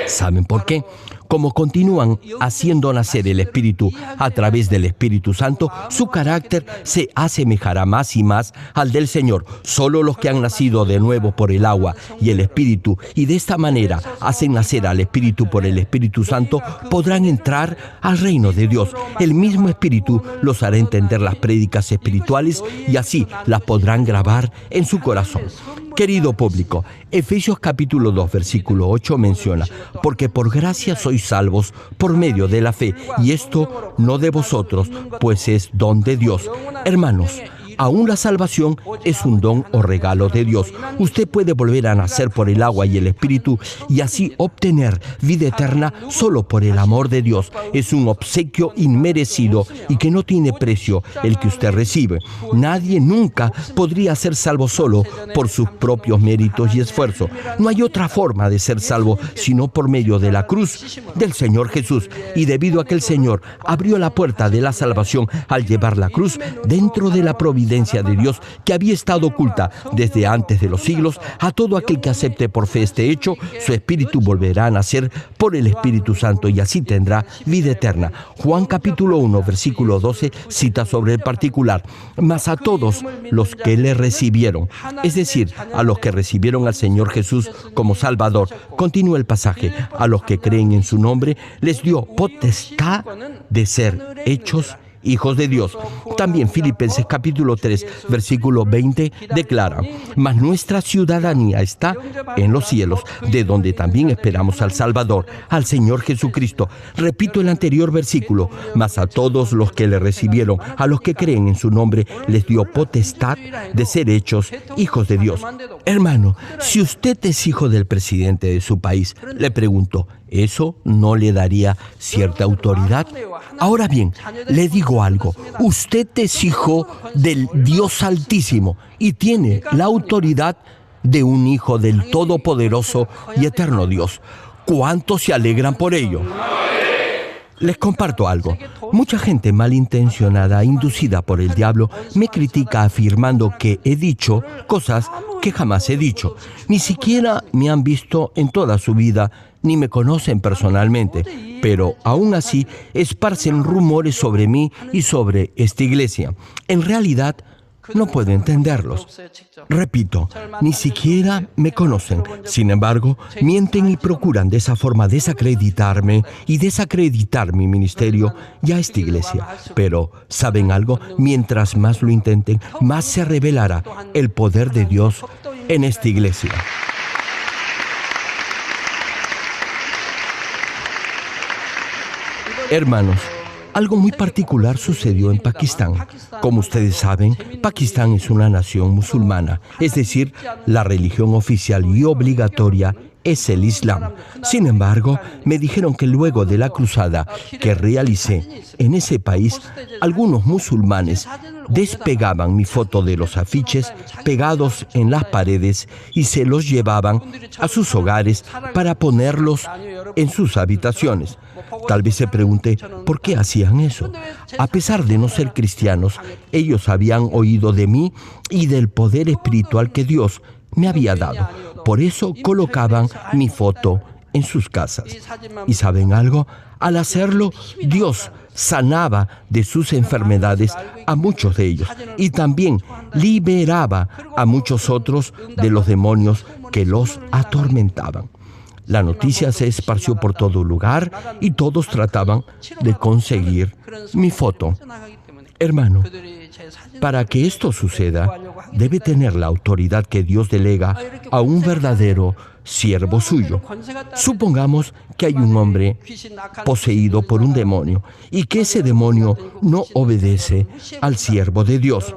¿Saben por qué? Como continúan haciendo nacer el Espíritu a través del Espíritu Santo, su carácter se asemejará más y más al del Señor. Solo los que han nacido de nuevo por el agua y el Espíritu, y de esta manera hacen nacer al Espíritu por el Espíritu Santo, podrán entrar al reino de Dios. El mismo Espíritu los hará entender las prédicas espirituales y así las podrán grabar en su corazón. Querido público, Efesios capítulo 2, versículo 8 menciona: porque por gracia sois salvos por medio de la fe, y esto no de vosotros, pues es don de Dios. Hermanos, aún la salvación es un don o regalo de Dios. Usted puede volver a nacer por el agua y el Espíritu y así obtener vida eterna solo por el amor de Dios. Es un obsequio inmerecido y que no tiene precio el que usted recibe. Nadie nunca podría ser salvo solo por sus propios méritos y esfuerzo. No hay otra forma de ser salvo sino por medio de la cruz del Señor Jesús. Y debido a que el Señor abrió la puerta de la salvación al llevar la cruz dentro de la providencia de Dios que había estado oculta desde antes de los siglos, a todo aquel que acepte por fe este hecho, su espíritu volverá a nacer por el Espíritu Santo y así tendrá vida eterna. Juan capítulo 1, versículo 12 cita sobre el particular: mas a todos los que le recibieron, es decir, a los que recibieron al Señor Jesús como Salvador. Continúa el pasaje: a los que creen en su nombre les dio potestad de ser hechos hijos de Dios. También Filipenses capítulo 3, versículo 20 declara: mas nuestra ciudadanía está en los cielos, de donde también esperamos al Salvador, al Señor Jesucristo. Repito el anterior versículo: mas a todos los que le recibieron, a los que creen en su nombre, les dio potestad de ser hechos hijos de Dios. Hermano, si usted es hijo del presidente de su país, le pregunto, ¿eso no le daría cierta autoridad? Ahora bien, le digo algo: usted es hijo del Dios Altísimo y tiene la autoridad de un hijo del Todopoderoso y Eterno Dios. ¿Cuántos se alegran por ello? Les comparto algo. Mucha gente malintencionada, inducida por el diablo, me critica afirmando que he dicho cosas que jamás he dicho. Ni siquiera me han visto en toda su vida, ni me conocen personalmente, pero aún así esparcen rumores sobre mí y sobre esta iglesia. En realidad, no puedo entenderlos. Repito, ni siquiera me conocen. Sin embargo, mienten y procuran de esa forma desacreditarme y desacreditar mi ministerio y a esta iglesia. Pero, ¿saben algo? Mientras más lo intenten, más se revelará el poder de Dios en esta iglesia. Hermanos, algo muy particular sucedió en Pakistán. Como ustedes saben, Pakistán es una nación musulmana, es decir, la religión oficial y obligatoria es el Islam. Sin embargo, me dijeron que luego de la cruzada que realicé en ese país, algunos musulmanes despegaban mi foto de los afiches pegados en las paredes y se los llevaban a sus hogares para ponerlos en sus habitaciones. Tal vez se pregunte por qué hacían eso. A pesar de no ser cristianos, ellos habían oído de mí y del poder espiritual que Dios me había dado. Por eso colocaban mi foto en sus casas. ¿Y saben algo? Al hacerlo, Dios sanaba de sus enfermedades a muchos de ellos y también liberaba a muchos otros de los demonios que los atormentaban. La noticia se esparció por todo lugar y todos trataban de conseguir mi foto. Hermano, para que esto suceda, debe tener la autoridad que Dios delega a un verdadero siervo suyo. Supongamos que hay un hombre poseído por un demonio y que ese demonio no obedece al siervo de Dios,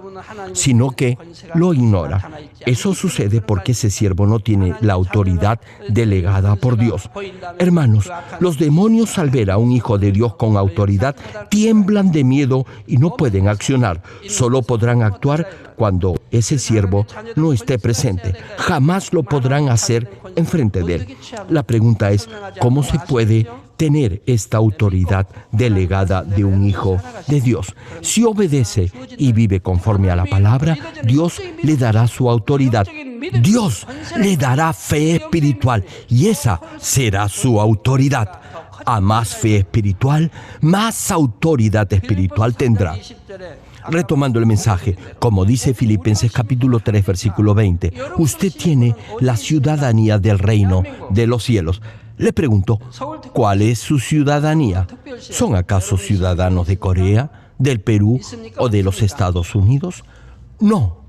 sino que lo ignora. Eso sucede porque ese siervo no tiene la autoridad delegada por Dios. Hermanos, los demonios al ver a un hijo de Dios con autoridad tiemblan de miedo y no pueden accionar. Solo podrán actuar cuando ese siervo no esté presente. Jamás lo podrán hacer enfrente de él. La pregunta es, ¿cómo se puede tener esta autoridad delegada de un hijo de Dios? Si obedece y vive conforme a la palabra, Dios le dará su autoridad. Dios le dará fe espiritual y esa será su autoridad. A más fe espiritual, más autoridad espiritual tendrá. Retomando el mensaje, como dice Filipenses capítulo 3, versículo 20, usted tiene la ciudadanía del reino de los cielos. Le pregunto, ¿cuál es su ciudadanía? ¿Son acaso ciudadanos de Corea, del Perú o de los Estados Unidos? No.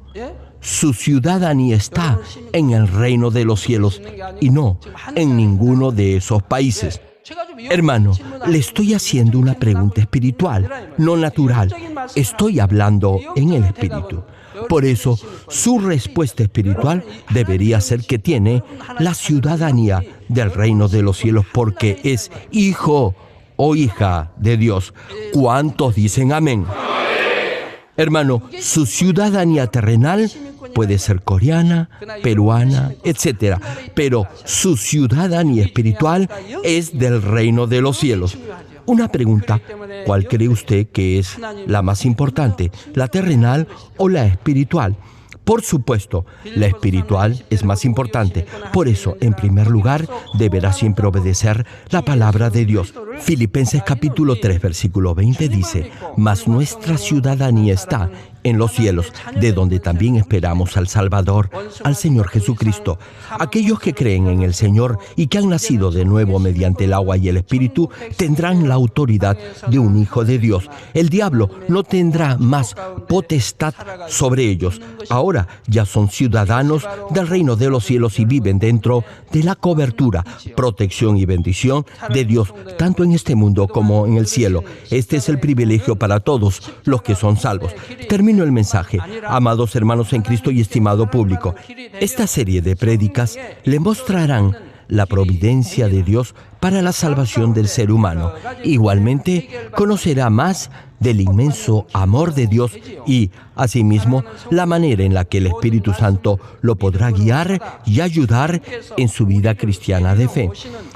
Su ciudadanía está en el reino de los cielos y no en ninguno de esos países. Hermano, le estoy haciendo una pregunta espiritual, no natural. Estoy hablando en el espíritu. Por eso, su respuesta espiritual debería ser que tiene la ciudadanía del reino de los cielos porque es hijo o hija de Dios. ¿Cuántos dicen amén? Hermano, su ciudadanía terrenal puede ser coreana, peruana, etc. Pero su ciudadanía espiritual es del reino de los cielos. Una pregunta, ¿cuál cree usted que es la más importante, la terrenal o la espiritual? Por supuesto, la espiritual es más importante. Por eso, en primer lugar, deberá siempre obedecer la palabra de Dios. Filipenses capítulo 3, versículo 20 dice, «Mas nuestra ciudadanía está en los cielos, de donde también esperamos al Salvador, al Señor Jesucristo». Aquellos que creen en el Señor y que han nacido de nuevo mediante el agua y el Espíritu, tendrán la autoridad de un hijo de Dios. El diablo no tendrá más potestad sobre ellos. Ahora ya son ciudadanos del reino de los cielos y viven dentro de la cobertura, protección y bendición de Dios, tanto en este mundo como en el cielo. Este es el privilegio para todos los que son salvos. Termino el mensaje. Amados hermanos en Cristo y estimado público, esta serie de prédicas le mostrarán la providencia de Dios para la salvación del ser humano. Igualmente, conocerá más del inmenso amor de Dios y, asimismo, la manera en la que el Espíritu Santo lo podrá guiar y ayudar en su vida cristiana de fe.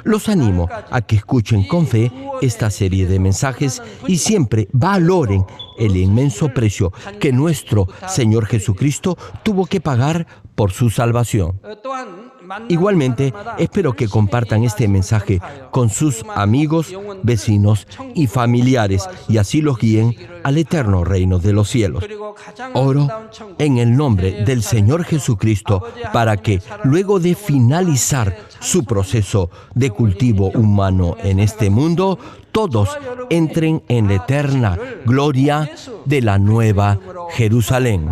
Los animo a que escuchen con fe esta serie de mensajes y siempre valoren el inmenso precio que nuestro Señor Jesucristo tuvo que pagar por su salvación. Igualmente, espero que compartan este mensaje con sus amigos, vecinos y familiares y así los guíen al eterno reino de los cielos. Oro en el nombre del Señor Jesucristo para que, luego de finalizar su proceso de cultivo humano en este mundo, todos entren en la eterna gloria de la Nueva Jerusalén.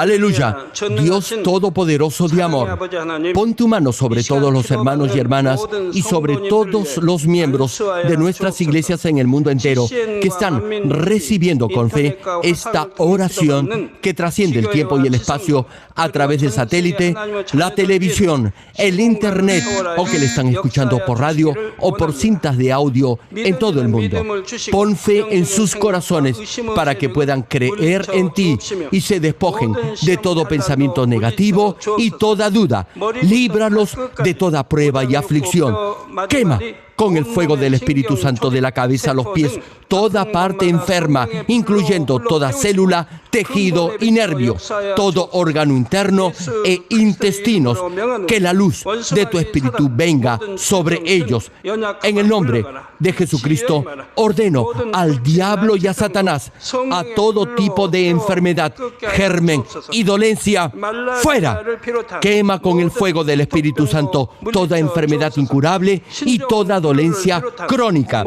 Aleluya, Dios Todopoderoso de amor, pon tu mano sobre todos los hermanos y hermanas y sobre todos los miembros de nuestras iglesias en el mundo entero que están recibiendo con fe esta oración que trasciende el tiempo y el espacio a través del satélite, la televisión, el internet o que le están escuchando por radio o por cintas de audio en todo el mundo. Pon fe en sus corazones para que puedan creer en ti y se despojen de todo pensamiento negativo y toda duda. Líbralos de toda prueba y aflicción. Quema con el fuego del Espíritu Santo de la cabeza a los pies toda parte enferma, incluyendo toda célula, tejido y nervio, todo órgano interno e intestinos. Que la luz de tu Espíritu venga sobre ellos. En el nombre de Jesucristo, ordeno al diablo y a Satanás, a todo tipo de enfermedad, germen y dolencia, fuera. Quema con el fuego del Espíritu Santo toda enfermedad incurable y toda dolencia crónica.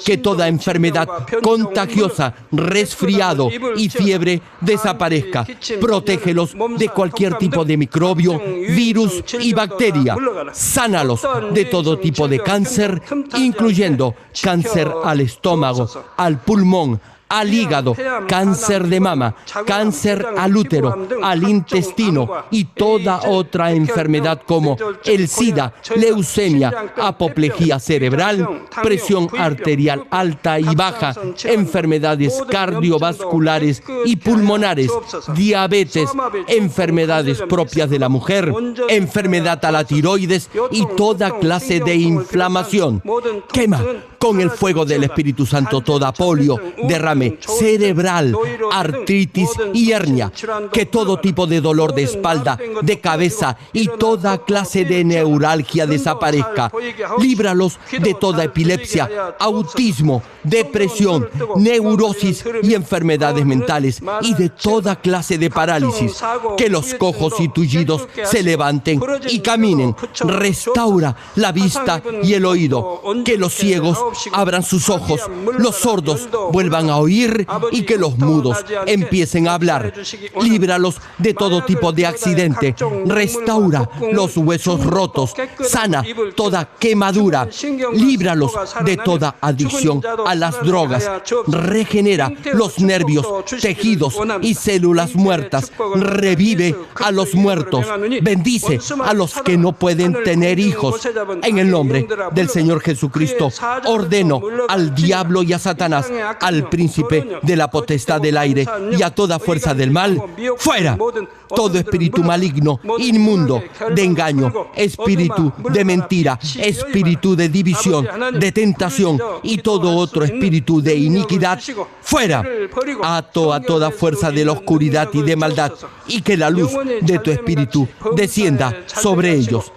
Que toda enfermedad contagiosa, resfriado y fiebre desaparezca. Protégelos de cualquier tipo de microbio, virus y bacteria. Sánalos de todo tipo de cáncer, incluyendo cáncer al estómago, al pulmón, al hígado, cáncer de mama, cáncer al útero, al intestino y toda otra enfermedad como el SIDA, leucemia, apoplejía cerebral, presión arterial alta y baja, enfermedades cardiovasculares y pulmonares, diabetes, enfermedades propias de la mujer, enfermedad a la tiroides y toda clase de inflamación. Quema con el fuego del Espíritu Santo toda polio, derrame cerebral, artritis y hernia. Que todo tipo de dolor de espalda, de cabeza y toda clase de neuralgia desaparezca. Líbralos de toda epilepsia, autismo, depresión, neurosis y enfermedades mentales y de toda clase de parálisis. Que los cojos y tullidos se levanten y caminen. Restaura la vista y el oído. Que los ciegos abran sus ojos, los sordos vuelvan a oír y que los mudos empiecen a hablar. Líbralos de todo tipo de accidente. Restaura los huesos rotos. Sana toda quemadura. Líbralos de toda adicción a las drogas. Regenera los nervios, tejidos y células muertas. Revive a los muertos. Bendice a los que no pueden tener hijos. En el nombre del Señor Jesucristo, ordeno al diablo y a Satanás, al príncipe de la potestad del aire y a toda fuerza del mal, fuera. Todo espíritu maligno, inmundo, de engaño, espíritu de mentira, espíritu de división, de tentación y todo otro espíritu de iniquidad, fuera. Ato a toda fuerza de la oscuridad y de maldad y que la luz de tu espíritu descienda sobre ellos.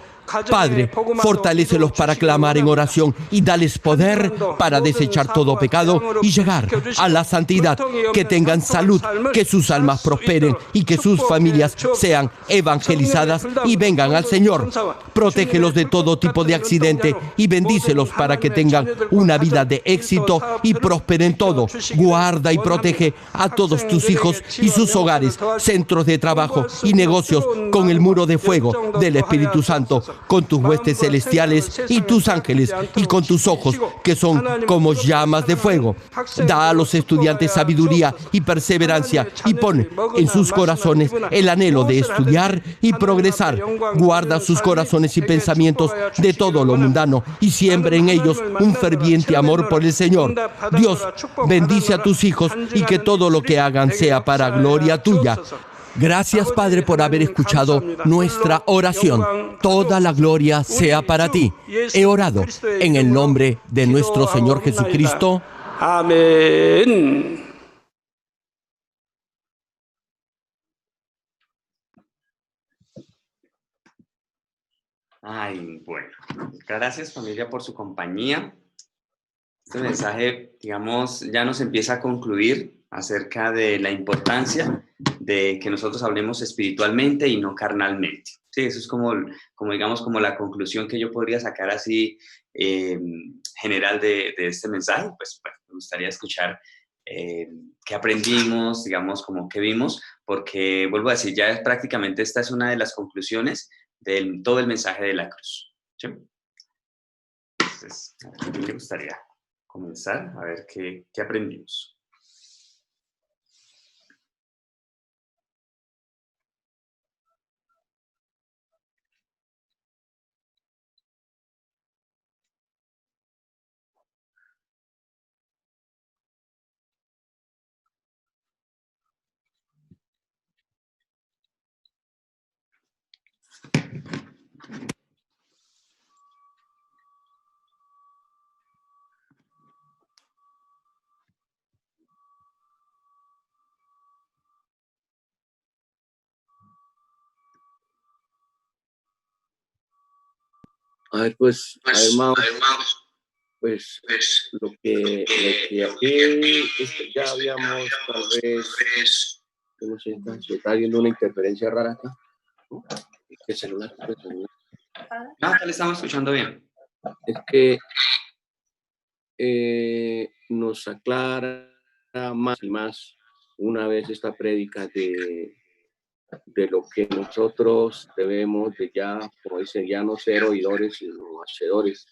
Padre, fortalécelos para clamar en oración y dales poder para desechar todo pecado y llegar a la santidad. Que tengan salud, que sus almas prosperen y que sus familias sean evangelizadas y vengan al Señor. Protégelos de todo tipo de accidente y bendícelos para que tengan una vida de éxito y prosperen todo. Guarda y protege a todos tus hijos y sus hogares, centros de trabajo y negocios con el muro de fuego del Espíritu Santo, con tus huestes celestiales y tus ángeles y con tus ojos que son como llamas de fuego. Da a los estudiantes sabiduría y perseverancia y pone en sus corazones el anhelo de estudiar y progresar. Guarda sus corazones y pensamientos de todo lo mundano y siembra en ellos un ferviente amor por el Señor. Dios, bendice a tus hijos y que todo lo que hagan sea para gloria tuya. Gracias, Padre, por haber escuchado nuestra oración. Toda la gloria sea para ti. He orado en el nombre de nuestro Señor Jesucristo. Amén. Ay, bueno, gracias familia por su compañía. Este mensaje, digamos, ya nos empieza a concluir acerca de la importancia de que nosotros hablemos espiritualmente y no carnalmente. Sí, eso es como digamos, como la conclusión que yo podría sacar así general de este mensaje. Pues bueno, me gustaría escuchar qué aprendimos, digamos, como qué vimos, porque vuelvo a decir, ya prácticamente esta es una de las conclusiones de todo el mensaje de la cruz. ¿Sí? Entonces, a mí me gustaría comenzar a ver qué aprendimos. A ver, pues, hermanos, pues lo que aquí ya habíamos tal vez, no sé, se está viendo una interferencia rara acá. ¿No? ¿Qué celular? ¿Qué celular? No, acá le estamos escuchando bien. Es que nos aclara más y más una vez esta prédica de lo que nosotros debemos de ya, como dicen, ya no ser oidores, sino hacedores,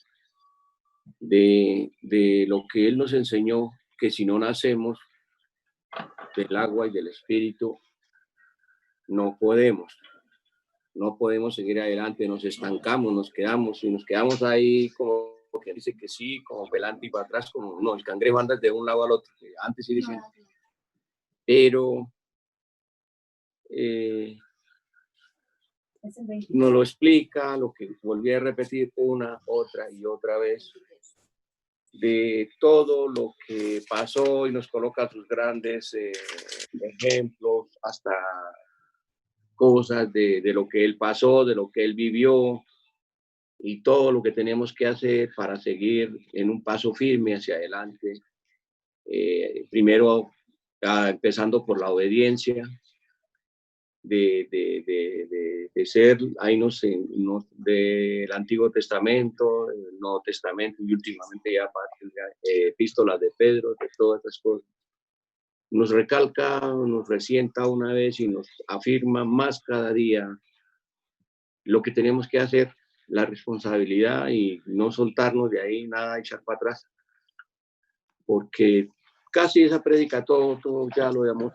de lo que Él nos enseñó, que si no nacemos del agua y del Espíritu, no podemos seguir adelante, nos estancamos, nos quedamos ahí como que dice que sí, como pelante y para atrás, como no, el cangrejo anda de un lado al otro, antes sí dicen, pero nos lo explica, lo que volví a repetir una, otra y otra vez, de todo lo que pasó y nos coloca sus grandes ejemplos, hasta cosas de lo que él pasó, de lo que él vivió y todo lo que tenemos que hacer para seguir en un paso firme hacia adelante. Primero, empezando por la obediencia, de ser, ahí del Antiguo Testamento, el Nuevo Testamento y últimamente ya epístolas de Pedro, de todas estas cosas. Nos recalca, nos resienta una vez y nos afirma más cada día lo que tenemos que hacer, la responsabilidad y no soltarnos de ahí, nada, echar para atrás. Porque casi esa prédica, todo ya lo habíamos.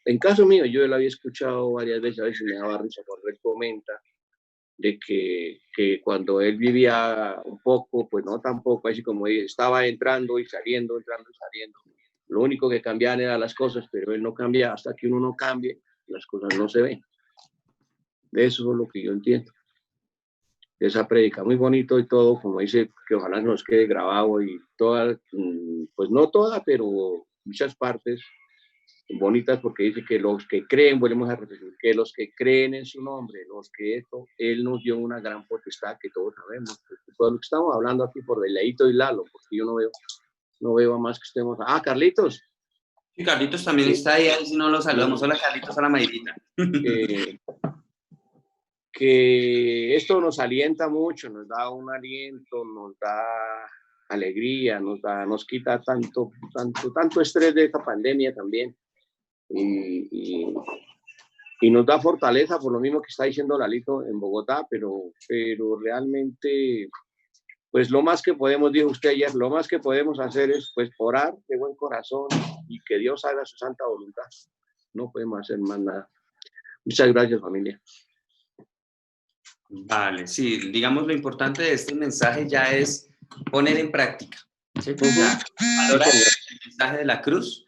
En caso mío, yo la había escuchado varias veces, a veces me daba risa cuando él comenta de que cuando él vivía un poco, pues no tampoco, así como estaba entrando y saliendo. Lo único que cambiaban eran las cosas, pero él no cambia. Hasta que uno no cambie, las cosas no se ven. De eso es lo que yo entiendo. De esa prédica, muy bonito y todo, como dice, que ojalá nos quede grabado y todas, pues no todas, pero muchas partes bonitas, porque dice que los que creen, volvemos a repetir, que los que creen en su nombre, él nos dio una gran potestad que todos sabemos. Todo lo que estamos hablando aquí por Deleito y Lalo, porque yo no veo a más que estemos. Ah, Carlitos. Sí, Carlitos también está ahí si no lo saludamos. Hola, Carlitos, hola, Mayrita. Que esto nos alienta mucho, nos da un aliento, nos da alegría, nos quita tanto estrés de esta pandemia también. Y nos da fortaleza por lo mismo que está diciendo Lalito en Bogotá, pero realmente, pues lo más que podemos, dijo usted ayer, lo más que podemos hacer es pues orar de buen corazón y que Dios haga su santa voluntad. No podemos hacer más nada. Muchas gracias, familia. Vale, sí, digamos lo importante de este mensaje ya es poner en práctica, ¿sí? O sea, valorar el mensaje de la cruz,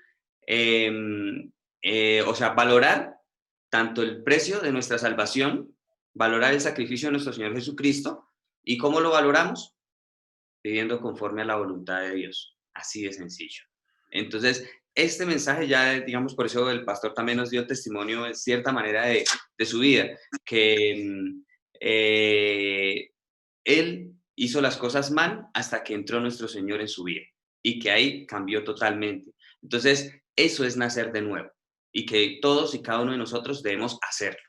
o sea, valorar tanto el precio de nuestra salvación, valorar el sacrificio de nuestro Señor Jesucristo. ¿Y cómo lo valoramos? Viviendo conforme a la voluntad de Dios. Así de sencillo. Entonces, este mensaje ya, digamos, por eso el pastor también nos dio testimonio en cierta manera de su vida, que él hizo las cosas mal hasta que entró nuestro Señor en su vida y que ahí cambió totalmente. Entonces, eso es nacer de nuevo y que todos y cada uno de nosotros debemos hacerlo.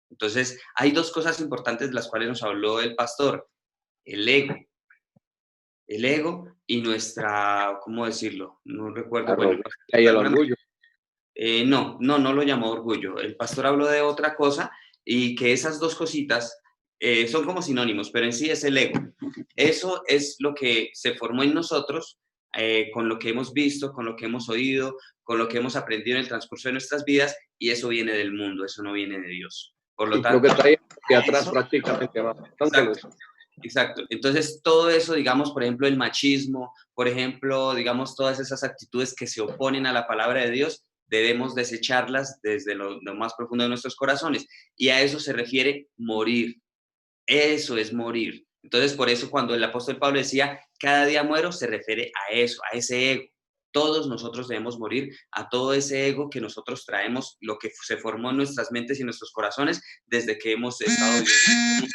Entonces, hay dos cosas importantes de las cuales nos habló el pastor: el ego y nuestra, ¿cómo decirlo? No recuerdo. Bueno, Y el orgullo. No lo llamó orgullo. El pastor habló de otra cosa y que esas dos cositas son como sinónimos, pero en sí es el ego. Eso es lo que se formó en nosotros con lo que hemos visto, con lo que hemos oído, con lo que hemos aprendido en el transcurso de nuestras vidas, y eso viene del mundo, eso no viene de Dios. Por lo tanto, lo que traía hacia atrás prácticamente va. Exacto. Entonces, todo eso, digamos, por ejemplo, el machismo, por ejemplo, digamos, todas esas actitudes que se oponen a la palabra de Dios, debemos desecharlas desde lo más profundo de nuestros corazones. Y a eso se refiere morir. Eso es morir. Entonces, por eso cuando el apóstol Pablo decía, cada día muero, se refiere a eso, a ese ego. Todos nosotros debemos morir a todo ese ego que nosotros traemos, lo que se formó en nuestras mentes y en nuestros corazones desde que hemos estado viviendo.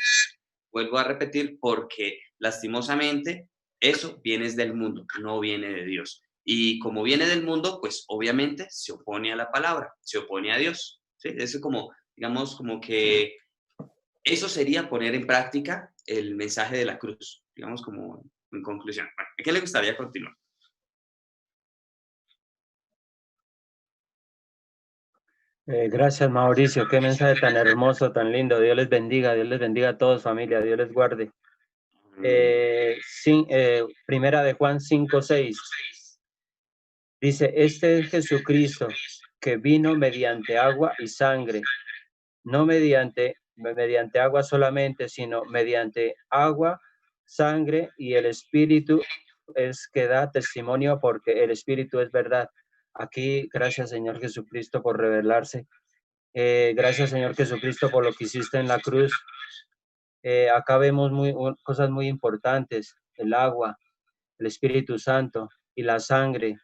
Vuelvo a repetir, porque lastimosamente eso viene del mundo, no viene de Dios. Y como viene del mundo, pues obviamente se opone a la palabra, se opone a Dios. ¿Sí? Eso como, digamos, como que eso sería poner en práctica el mensaje de la cruz, digamos, como en conclusión. Bueno, ¿a qué le gustaría continuar? Gracias, Mauricio. Qué mensaje tan hermoso, tan lindo. Dios les bendiga a todos, familia. Dios les guarde. Primera de Juan 5:6 dice: este es Jesucristo, que vino mediante agua y sangre, no mediante agua solamente, sino mediante agua, sangre y el Espíritu es que da testimonio, porque el Espíritu es verdad. Aquí, gracias, Señor Jesucristo, por revelarse. Gracias, Señor Jesucristo, por lo que hiciste en la cruz. Acá vemos cosas muy importantes: el agua, el Espíritu Santo y la sangre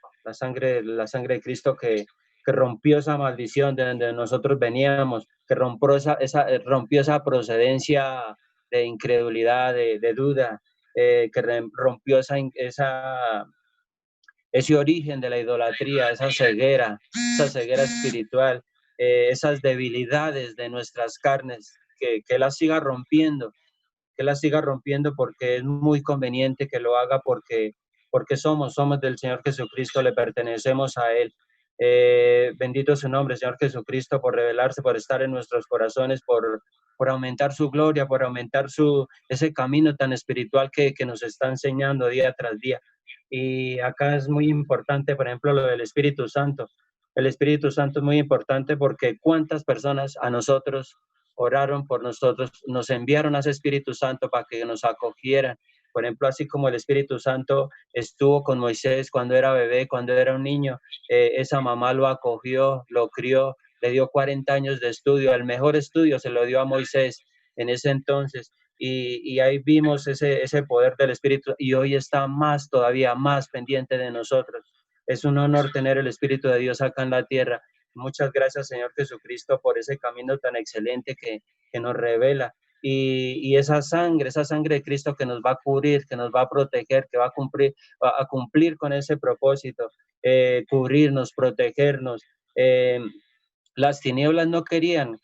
de Cristo que rompió esa maldición de donde nosotros veníamos, que rompió esa procedencia de incredulidad, de duda, que rompió ese origen de la idolatría, esa ceguera espiritual, esas debilidades de nuestras carnes, que las siga rompiendo, porque es muy conveniente que lo haga, porque somos del Señor Jesucristo, le pertenecemos a Él. Bendito su nombre, Señor Jesucristo, por revelarse, por estar en nuestros corazones, por aumentar su gloria, por aumentar ese camino tan espiritual que nos está enseñando día tras día. Y acá es muy importante, por ejemplo, lo del Espíritu Santo. El Espíritu Santo es muy importante porque cuántas personas a nosotros oraron por nosotros, nos enviaron a ese Espíritu Santo para que nos acogieran. Por ejemplo, así como el Espíritu Santo estuvo con Moisés cuando era bebé, cuando era un niño, esa mamá lo acogió, lo crió, le dio 40 años de estudio, el mejor estudio se lo dio a Moisés en ese entonces. Y ahí vimos ese poder del Espíritu, y hoy está todavía más pendiente de nosotros. Es un honor tener el Espíritu de Dios acá en la tierra. Muchas gracias, Señor Jesucristo, por ese camino tan excelente que nos revela. Y esa sangre de Cristo que nos va a cubrir, que nos va a proteger, que va a cumplir con ese propósito, cubrirnos, protegernos. Las tinieblas no querían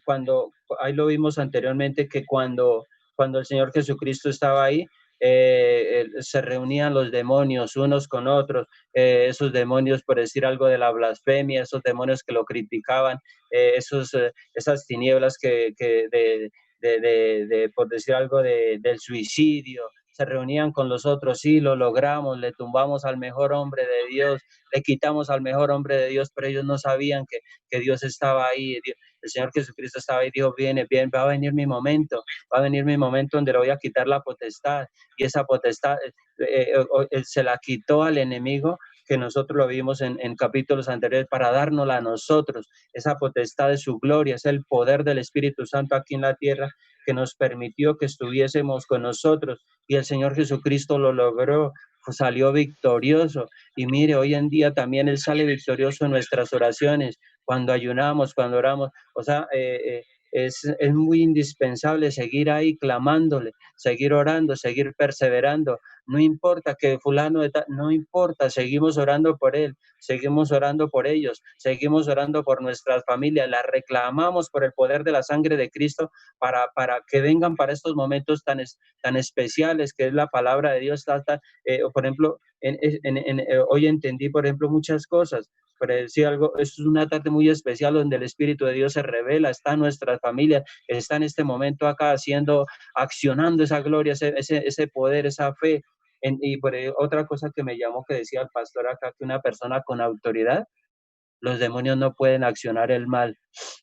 cuando, ahí lo vimos anteriormente, que cuando el Señor Jesucristo estaba ahí, se reunían los demonios unos con otros, esos demonios, por decir algo, de la blasfemia, esos demonios que lo criticaban, esas tinieblas por decir algo, del suicidio, se reunían con los otros. Sí, lo logramos, le tumbamos al mejor hombre de Dios, le quitamos al mejor hombre de Dios, pero ellos no sabían que Dios estaba ahí. El Señor Jesucristo estaba ahí, dijo: bien, va a venir mi momento, donde le voy a quitar la potestad, y esa potestad se la quitó al enemigo, que nosotros lo vimos en capítulos anteriores, para dárnosla a nosotros, esa potestad de su gloria, es el poder del Espíritu Santo aquí en la tierra que nos permitió que estuviésemos con nosotros, y el Señor Jesucristo lo logró, salió victorioso. Y mire, hoy en día también Él sale victorioso en nuestras oraciones, cuando ayunamos, cuando oramos. O sea, es muy indispensable seguir ahí clamándole, seguir orando, seguir perseverando. No importa que fulano de tal, no importa, seguimos orando por él, seguimos orando por ellos, seguimos orando por nuestras familias, las reclamamos por el poder de la sangre de Cristo para que vengan para estos momentos tan especiales, que es la palabra de Dios. Por ejemplo, hoy entendí, por ejemplo, muchas cosas. Pero decir algo, esto es una tarde muy especial donde el Espíritu de Dios se revela, está en nuestras familias, está en este momento acá accionando esa gloria, ese poder, esa fe. Y por otra cosa que me llamó, que decía el pastor acá, que una persona con autoridad, los demonios no pueden accionar el mal.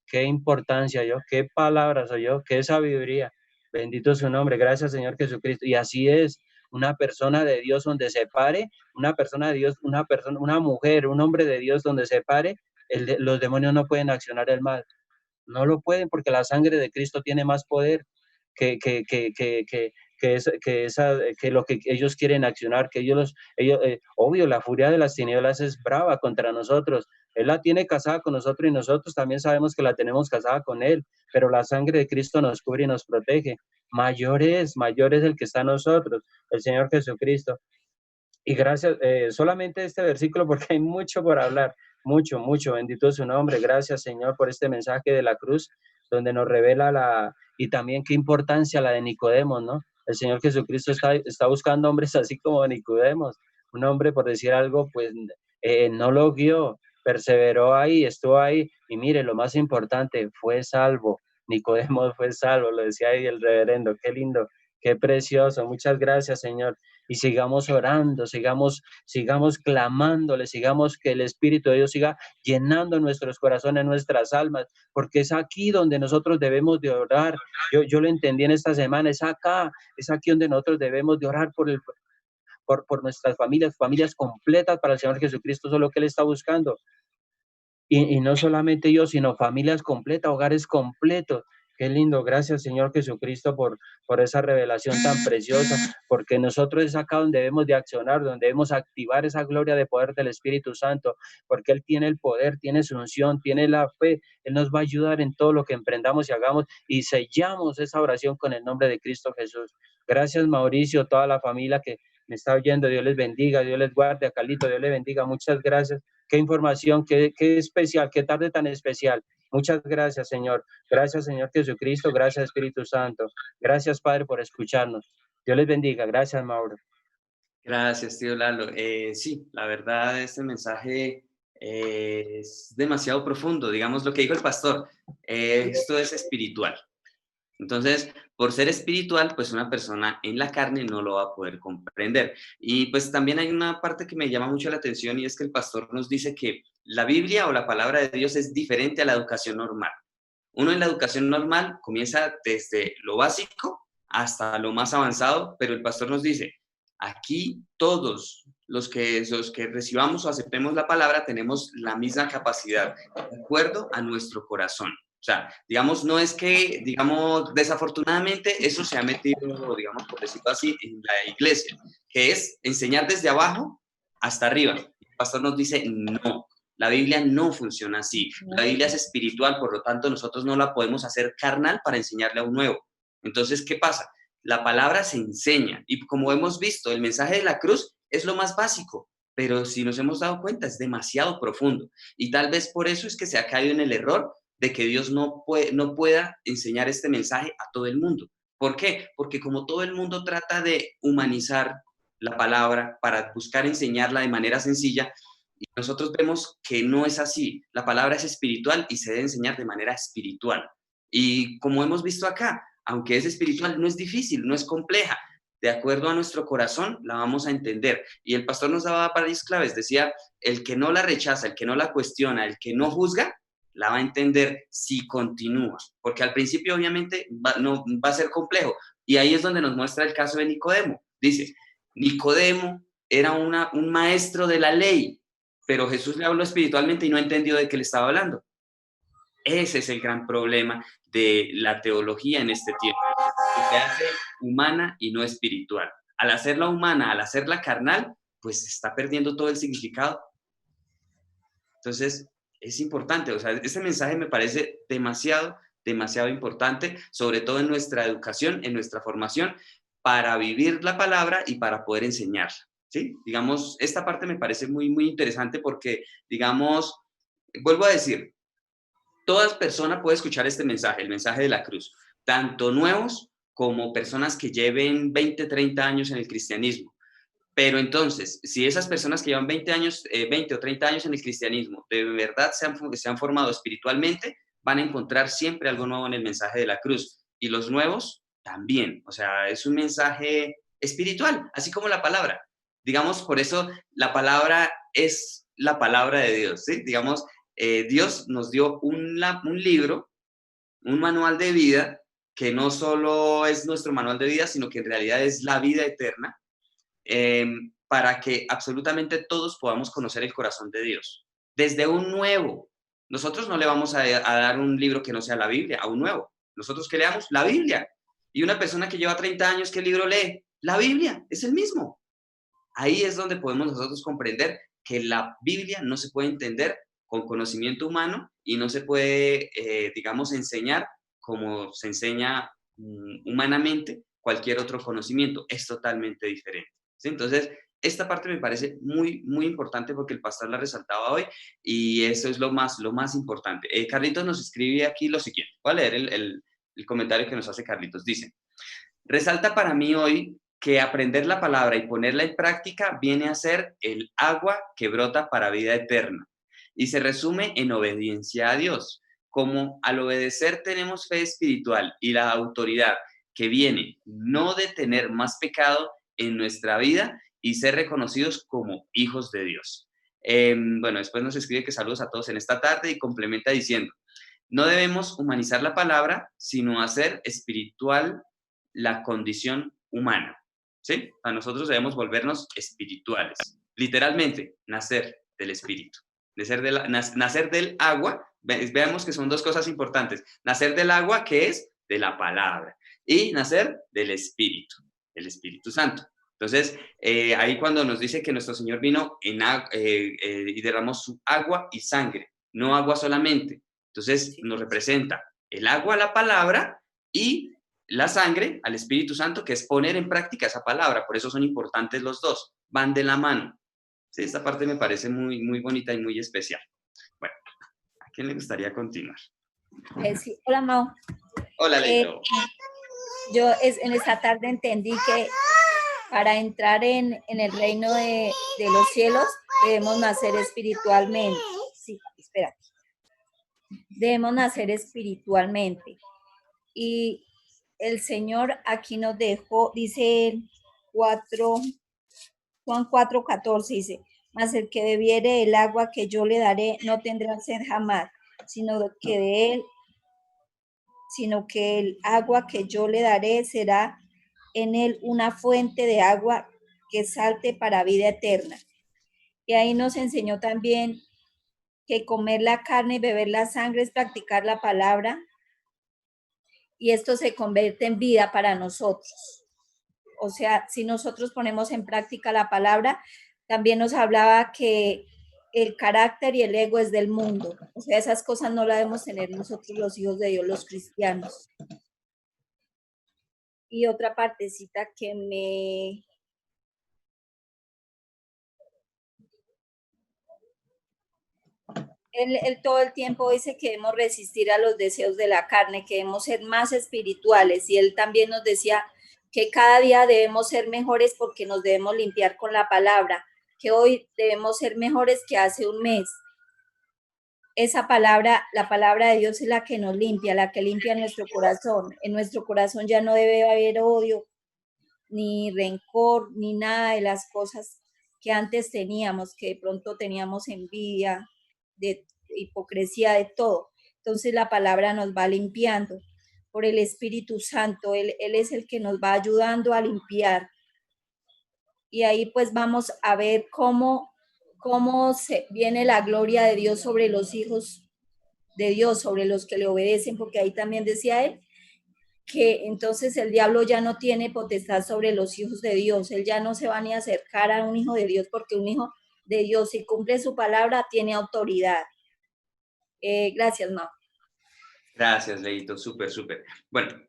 Qué importancia, qué palabras, qué sabiduría. Bendito su nombre, gracias Señor Jesucristo. Y así es, una persona de Dios donde se pare, una persona de Dios, una mujer, un hombre de Dios donde se pare, los demonios no pueden accionar el mal. No lo pueden, porque la sangre de Cristo tiene más poder que lo que ellos quieren accionar, obvio, la furia de las tinieblas es brava contra nosotros. Él la tiene casada con nosotros y nosotros también sabemos que la tenemos casada con Él, pero la sangre de Cristo nos cubre y nos protege. Mayor es el que está en nosotros, el Señor Jesucristo. Y gracias, solamente este versículo, porque hay mucho por hablar, mucho, bendito es su nombre. Gracias, Señor, por este mensaje de la cruz, donde nos revela y también qué importancia la de Nicodemo, ¿no? El Señor Jesucristo está buscando hombres así como Nicodemo, un hombre, por decir algo, pues no lo guió, perseveró ahí, estuvo ahí, y mire, lo más importante, fue salvo. Nicodemo fue salvo, lo decía ahí el reverendo. Qué lindo, qué precioso. Muchas gracias, Señor. Y sigamos orando, sigamos clamándole, sigamos que el Espíritu de Dios siga llenando nuestros corazones, nuestras almas, porque es aquí donde nosotros debemos de orar. Yo lo entendí en esta semana, es aquí donde nosotros debemos de orar por nuestras familias completas para el Señor Jesucristo. Eso es lo que Él está buscando. Y no solamente yo, sino familias completas, hogares completos. Qué lindo, gracias Señor Jesucristo por esa revelación tan preciosa, porque nosotros es acá donde debemos de accionar, donde debemos activar esa gloria de poder del Espíritu Santo, porque Él tiene el poder, tiene su unción, tiene la fe. Él nos va a ayudar en todo lo que emprendamos y hagamos, y sellamos esa oración con el nombre de Cristo Jesús. Gracias Mauricio, toda la familia que me está oyendo, Dios les bendiga, Dios les guarde. A Carlito, Dios les bendiga, muchas gracias. Qué información, qué especial, qué tarde tan especial. Muchas gracias, Señor. Gracias, Señor Jesucristo. Gracias, Espíritu Santo. Gracias, Padre, por escucharnos. Dios les bendiga. Gracias, Mauro. Gracias, tío Lalo. Sí, la verdad, este mensaje es demasiado profundo. Digamos lo que dijo el pastor. Esto es espiritual. Entonces, por ser espiritual, pues una persona en la carne no lo va a poder comprender. Y pues también hay una parte que me llama mucho la atención, y es que el pastor nos dice que la Biblia o la palabra de Dios es diferente a la educación normal. Uno en la educación normal comienza desde lo básico hasta lo más avanzado, pero el pastor nos dice, aquí todos los que recibamos o aceptemos la palabra tenemos la misma capacidad, de acuerdo a nuestro corazón. O sea, digamos, no es que, digamos, desafortunadamente eso se ha metido, digamos, por decirlo así, en la iglesia, que es enseñar desde abajo hasta arriba. El pastor nos dice, no, la Biblia no funciona así. La Biblia es espiritual, por lo tanto, nosotros no la podemos hacer carnal para enseñarle a un nuevo. Entonces, ¿qué pasa? La palabra se enseña, y como hemos visto, el mensaje de la cruz es lo más básico, pero si nos hemos dado cuenta, es demasiado profundo. Y tal vez por eso es que se ha caído en el error de que Dios no pueda enseñar este mensaje a todo el mundo. ¿Por qué? Porque como todo el mundo trata de humanizar la palabra para buscar enseñarla de manera sencilla, y nosotros vemos que no es así. La palabra es espiritual y se debe enseñar de manera espiritual. Y como hemos visto acá, aunque es espiritual, no es difícil, no es compleja. De acuerdo a nuestro corazón, la vamos a entender. Y el pastor nos daba varias claves. Decía, el que no la rechaza, el que no la cuestiona, el que no juzga, la va a entender si continúa, porque al principio obviamente no va a ser complejo, y ahí es donde nos muestra el caso de Nicodemo. Dice, Nicodemo, era un maestro de la ley, pero Jesús le habló espiritualmente y no entendió de qué le estaba hablando. Ese es el gran problema de la teología en este tiempo, que se hace humana y no espiritual. Al hacerla humana, al hacerla carnal, pues se está perdiendo todo el significado. Entonces, es importante, o sea, este mensaje me parece demasiado, demasiado importante, sobre todo en nuestra educación, en nuestra formación, para vivir la palabra y para poder enseñarla, ¿sí? Digamos, esta parte me parece muy, muy interesante porque, digamos, vuelvo a decir, toda persona puede escuchar este mensaje, el mensaje de la cruz, tanto nuevos como personas que lleven 20, 30 años en el cristianismo. Pero entonces, si esas personas que llevan 20 años, 20 o 30 años en el cristianismo, de verdad se han formado espiritualmente, van a encontrar siempre algo nuevo en el mensaje de la cruz. Y los nuevos también. O sea, es un mensaje espiritual, así como la palabra. Digamos, por eso la palabra es la palabra de Dios, ¿sí? Digamos, Dios nos dio un libro, un manual de vida, que no solo es nuestro manual de vida, sino que en realidad es la vida eterna, para que absolutamente todos podamos conocer el corazón de Dios. Desde un nuevo. Nosotros no le vamos a dar un libro que no sea la Biblia a un nuevo. Nosotros que leamos la Biblia. Y una persona que lleva 30 años, ¿qué libro lee? La Biblia, es el mismo. Ahí es donde podemos nosotros comprender que la Biblia no se puede entender con conocimiento humano y no se puede, digamos, enseñar como se enseña humanamente cualquier otro conocimiento. Es totalmente diferente, ¿sí? Entonces, esta parte me parece muy, muy importante porque el pastor la resaltaba hoy y eso es lo más importante. Carlitos nos escribe aquí lo siguiente. Voy a leer el comentario que nos hace Carlitos. Dice, resalta para mí hoy que aprender la palabra y ponerla en práctica viene a ser el agua que brota para vida eterna y se resume en obediencia a Dios. Como al obedecer tenemos fe espiritual y la autoridad que viene no de tener más pecado en nuestra vida y ser reconocidos como hijos de Dios. Bueno, después nos escribe que saludos a todos en esta tarde y complementa diciendo, no debemos humanizar la palabra, sino hacer espiritual la condición humana, ¿sí? A nosotros debemos volvernos espirituales, literalmente, nacer del espíritu, nacer del agua. Veamos que son dos cosas importantes, nacer del agua, que es de la palabra, y nacer del espíritu, el Espíritu Santo. Entonces, ahí cuando nos dice que nuestro Señor vino y derramó su agua y sangre, no agua solamente. Entonces, nos representa el agua a la palabra y la sangre al Espíritu Santo, que es poner en práctica esa palabra. Por eso son importantes los dos, van de la mano. Sí, esta parte me parece muy, muy bonita y muy especial. Bueno, ¿a quién le gustaría continuar? Sí. Hola, Mau. Hola, Leito. Yo en esta tarde entendí que para entrar en el reino de los cielos debemos nacer espiritualmente. Sí, espérate. Debemos nacer espiritualmente. Y el Señor aquí nos dejó, dice Juan 4:14, dice, mas el que bebiere el agua que yo le daré no tendrá sed jamás, sino que el agua que yo le daré será en él una fuente de agua que salte para vida eterna. Y ahí nos enseñó también que comer la carne y beber la sangre es practicar la palabra, y esto se convierte en vida para nosotros. O sea, si nosotros ponemos en práctica la palabra, también nos hablaba que el carácter y el ego es del mundo. O sea, esas cosas no las debemos tener nosotros los hijos de Dios, los cristianos. Y otra partecita que Él todo el tiempo dice que debemos resistir a los deseos de la carne, que debemos ser más espirituales. Y él también nos decía que cada día debemos ser mejores porque nos debemos limpiar con la palabra, que hoy debemos ser mejores que hace un mes. Esa palabra, la palabra de Dios es la que nos limpia, la que limpia nuestro corazón. En nuestro corazón ya no debe haber odio, ni rencor, ni nada de las cosas que antes teníamos, que de pronto teníamos envidia, de hipocresía, de todo. Entonces la palabra nos va limpiando por el Espíritu Santo. Él es el que nos va ayudando a limpiar. y ahí pues vamos a ver cómo viene la gloria de Dios sobre los hijos de Dios, sobre los que le obedecen, porque ahí también decía él que entonces el diablo ya no tiene potestad sobre los hijos de Dios, él ya no se va ni a acercar a un hijo de Dios, porque un hijo de Dios, si cumple su palabra, tiene autoridad. Gracias, Mau. Gracias, Leito, súper, súper. Bueno,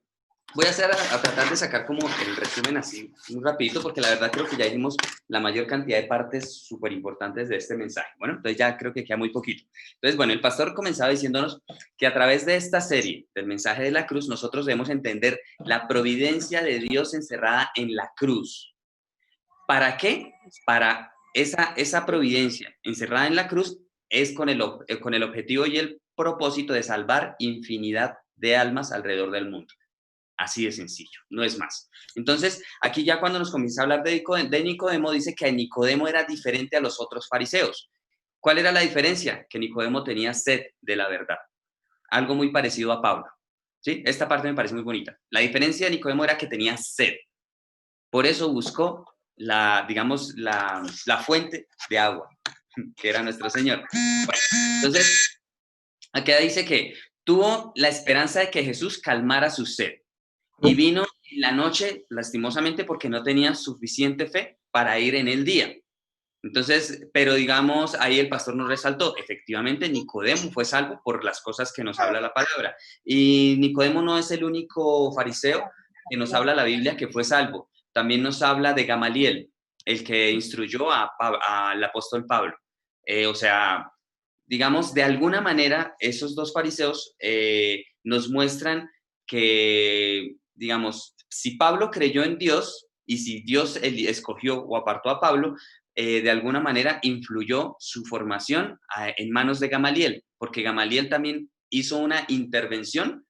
voy a tratar de sacar como el resumen así, muy rapidito, porque la verdad creo que ya dijimos la mayor cantidad de partes súper importantes de este mensaje. Bueno, entonces ya creo que queda muy poquito. Entonces, bueno, el pastor comenzaba diciéndonos que a través de esta serie del mensaje de la cruz, nosotros debemos entender la providencia de Dios encerrada en la cruz. ¿Para qué? Para esa providencia encerrada en la cruz es con el objetivo y el propósito de salvar infinidad de almas alrededor del mundo. Así de sencillo, no es más. Entonces, aquí ya cuando nos comienza a hablar de Nicodemo, dice que Nicodemo era diferente a los otros fariseos. ¿Cuál era la diferencia? Que Nicodemo tenía sed de la verdad. Algo muy parecido a Pablo. ¿Sí? Esta parte me parece muy bonita. La diferencia de Nicodemo era que tenía sed. Por eso buscó la fuente de agua, que era nuestro Señor. Bueno, entonces, aquí dice que tuvo la esperanza de que Jesús calmara su sed. Y vino en la noche, lastimosamente, porque no tenía suficiente fe para ir en el día. Entonces, pero digamos, ahí el pastor nos resaltó, efectivamente, Nicodemo fue salvo por las cosas que nos habla la palabra. Y Nicodemo no es el único fariseo que nos habla la Biblia que fue salvo. También nos habla de Gamaliel, el que instruyó al apóstol Pablo. O sea, digamos, de alguna manera, esos dos fariseos nos muestran que, digamos, si Pablo creyó en Dios y si Dios escogió o apartó a Pablo, de alguna manera influyó su formación en manos de Gamaliel, porque Gamaliel también hizo una intervención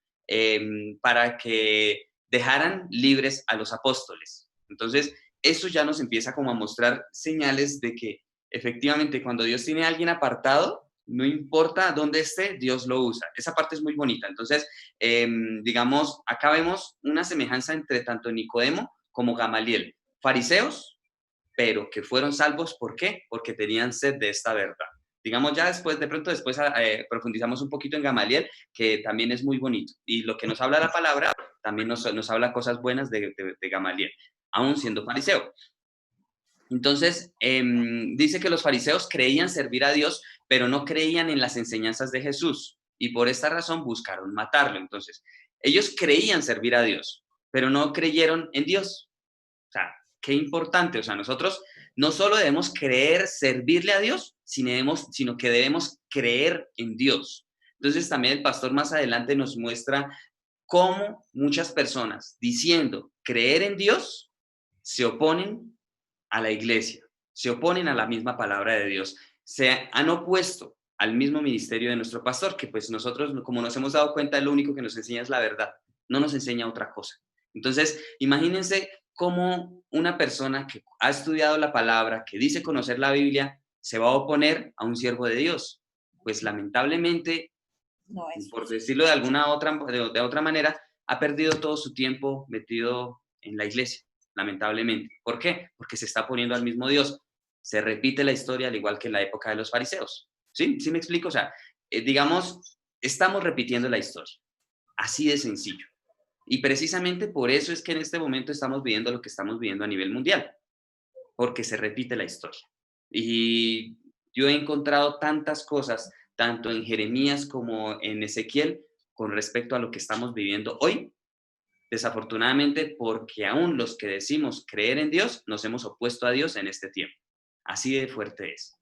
para que dejaran libres a los apóstoles. Entonces, eso ya nos empieza como a mostrar señales de que efectivamente cuando Dios tiene a alguien apartado, no importa dónde esté, Dios lo usa. Esa parte es muy bonita. Entonces, digamos, acá vemos una semejanza entre tanto Nicodemo como Gamaliel. Fariseos, pero que fueron salvos, ¿por qué? Porque tenían sed de esta verdad. Digamos, ya después, de pronto después profundizamos un poquito en Gamaliel, que también es muy bonito. Y lo que nos habla la palabra, también nos habla cosas buenas de Gamaliel, aún siendo fariseo. Entonces, dice que los fariseos creían servir a Dios, pero no creían en las enseñanzas de Jesús. Y por esta razón buscaron matarlo. Entonces, ellos creían servir a Dios, pero no creyeron en Dios. O sea, qué importante. O sea, nosotros no solo debemos creer, servirle a Dios, sino que debemos creer en Dios. Entonces, también el pastor más adelante nos muestra cómo muchas personas, diciendo creer en Dios, se oponen a la iglesia, se oponen a la misma palabra de Dios, se han opuesto al mismo ministerio de nuestro pastor, que pues nosotros, como nos hemos dado cuenta, lo único que nos enseña es la verdad, no nos enseña otra cosa. Entonces, imagínense cómo una persona que ha estudiado la palabra, que dice conocer la Biblia, se va a oponer a un siervo de Dios. Pues lamentablemente, por decirlo de de otra manera, ha perdido todo su tiempo metido en la iglesia. Lamentablemente. ¿Por qué? Porque se está poniendo al mismo Dios. Se repite la historia al igual que en la época de los fariseos. ¿Sí? ¿Sí me explico? O sea, digamos, estamos repitiendo la historia. Así de sencillo. Y precisamente por eso es que en este momento estamos viviendo lo que estamos viviendo a nivel mundial. Porque se repite la historia. Y yo he encontrado tantas cosas, tanto en Jeremías como en Ezequiel, con respecto a lo que estamos viviendo hoy. Desafortunadamente, porque aún los que decimos creer en Dios, nos hemos opuesto a Dios en este tiempo. Así de fuerte es.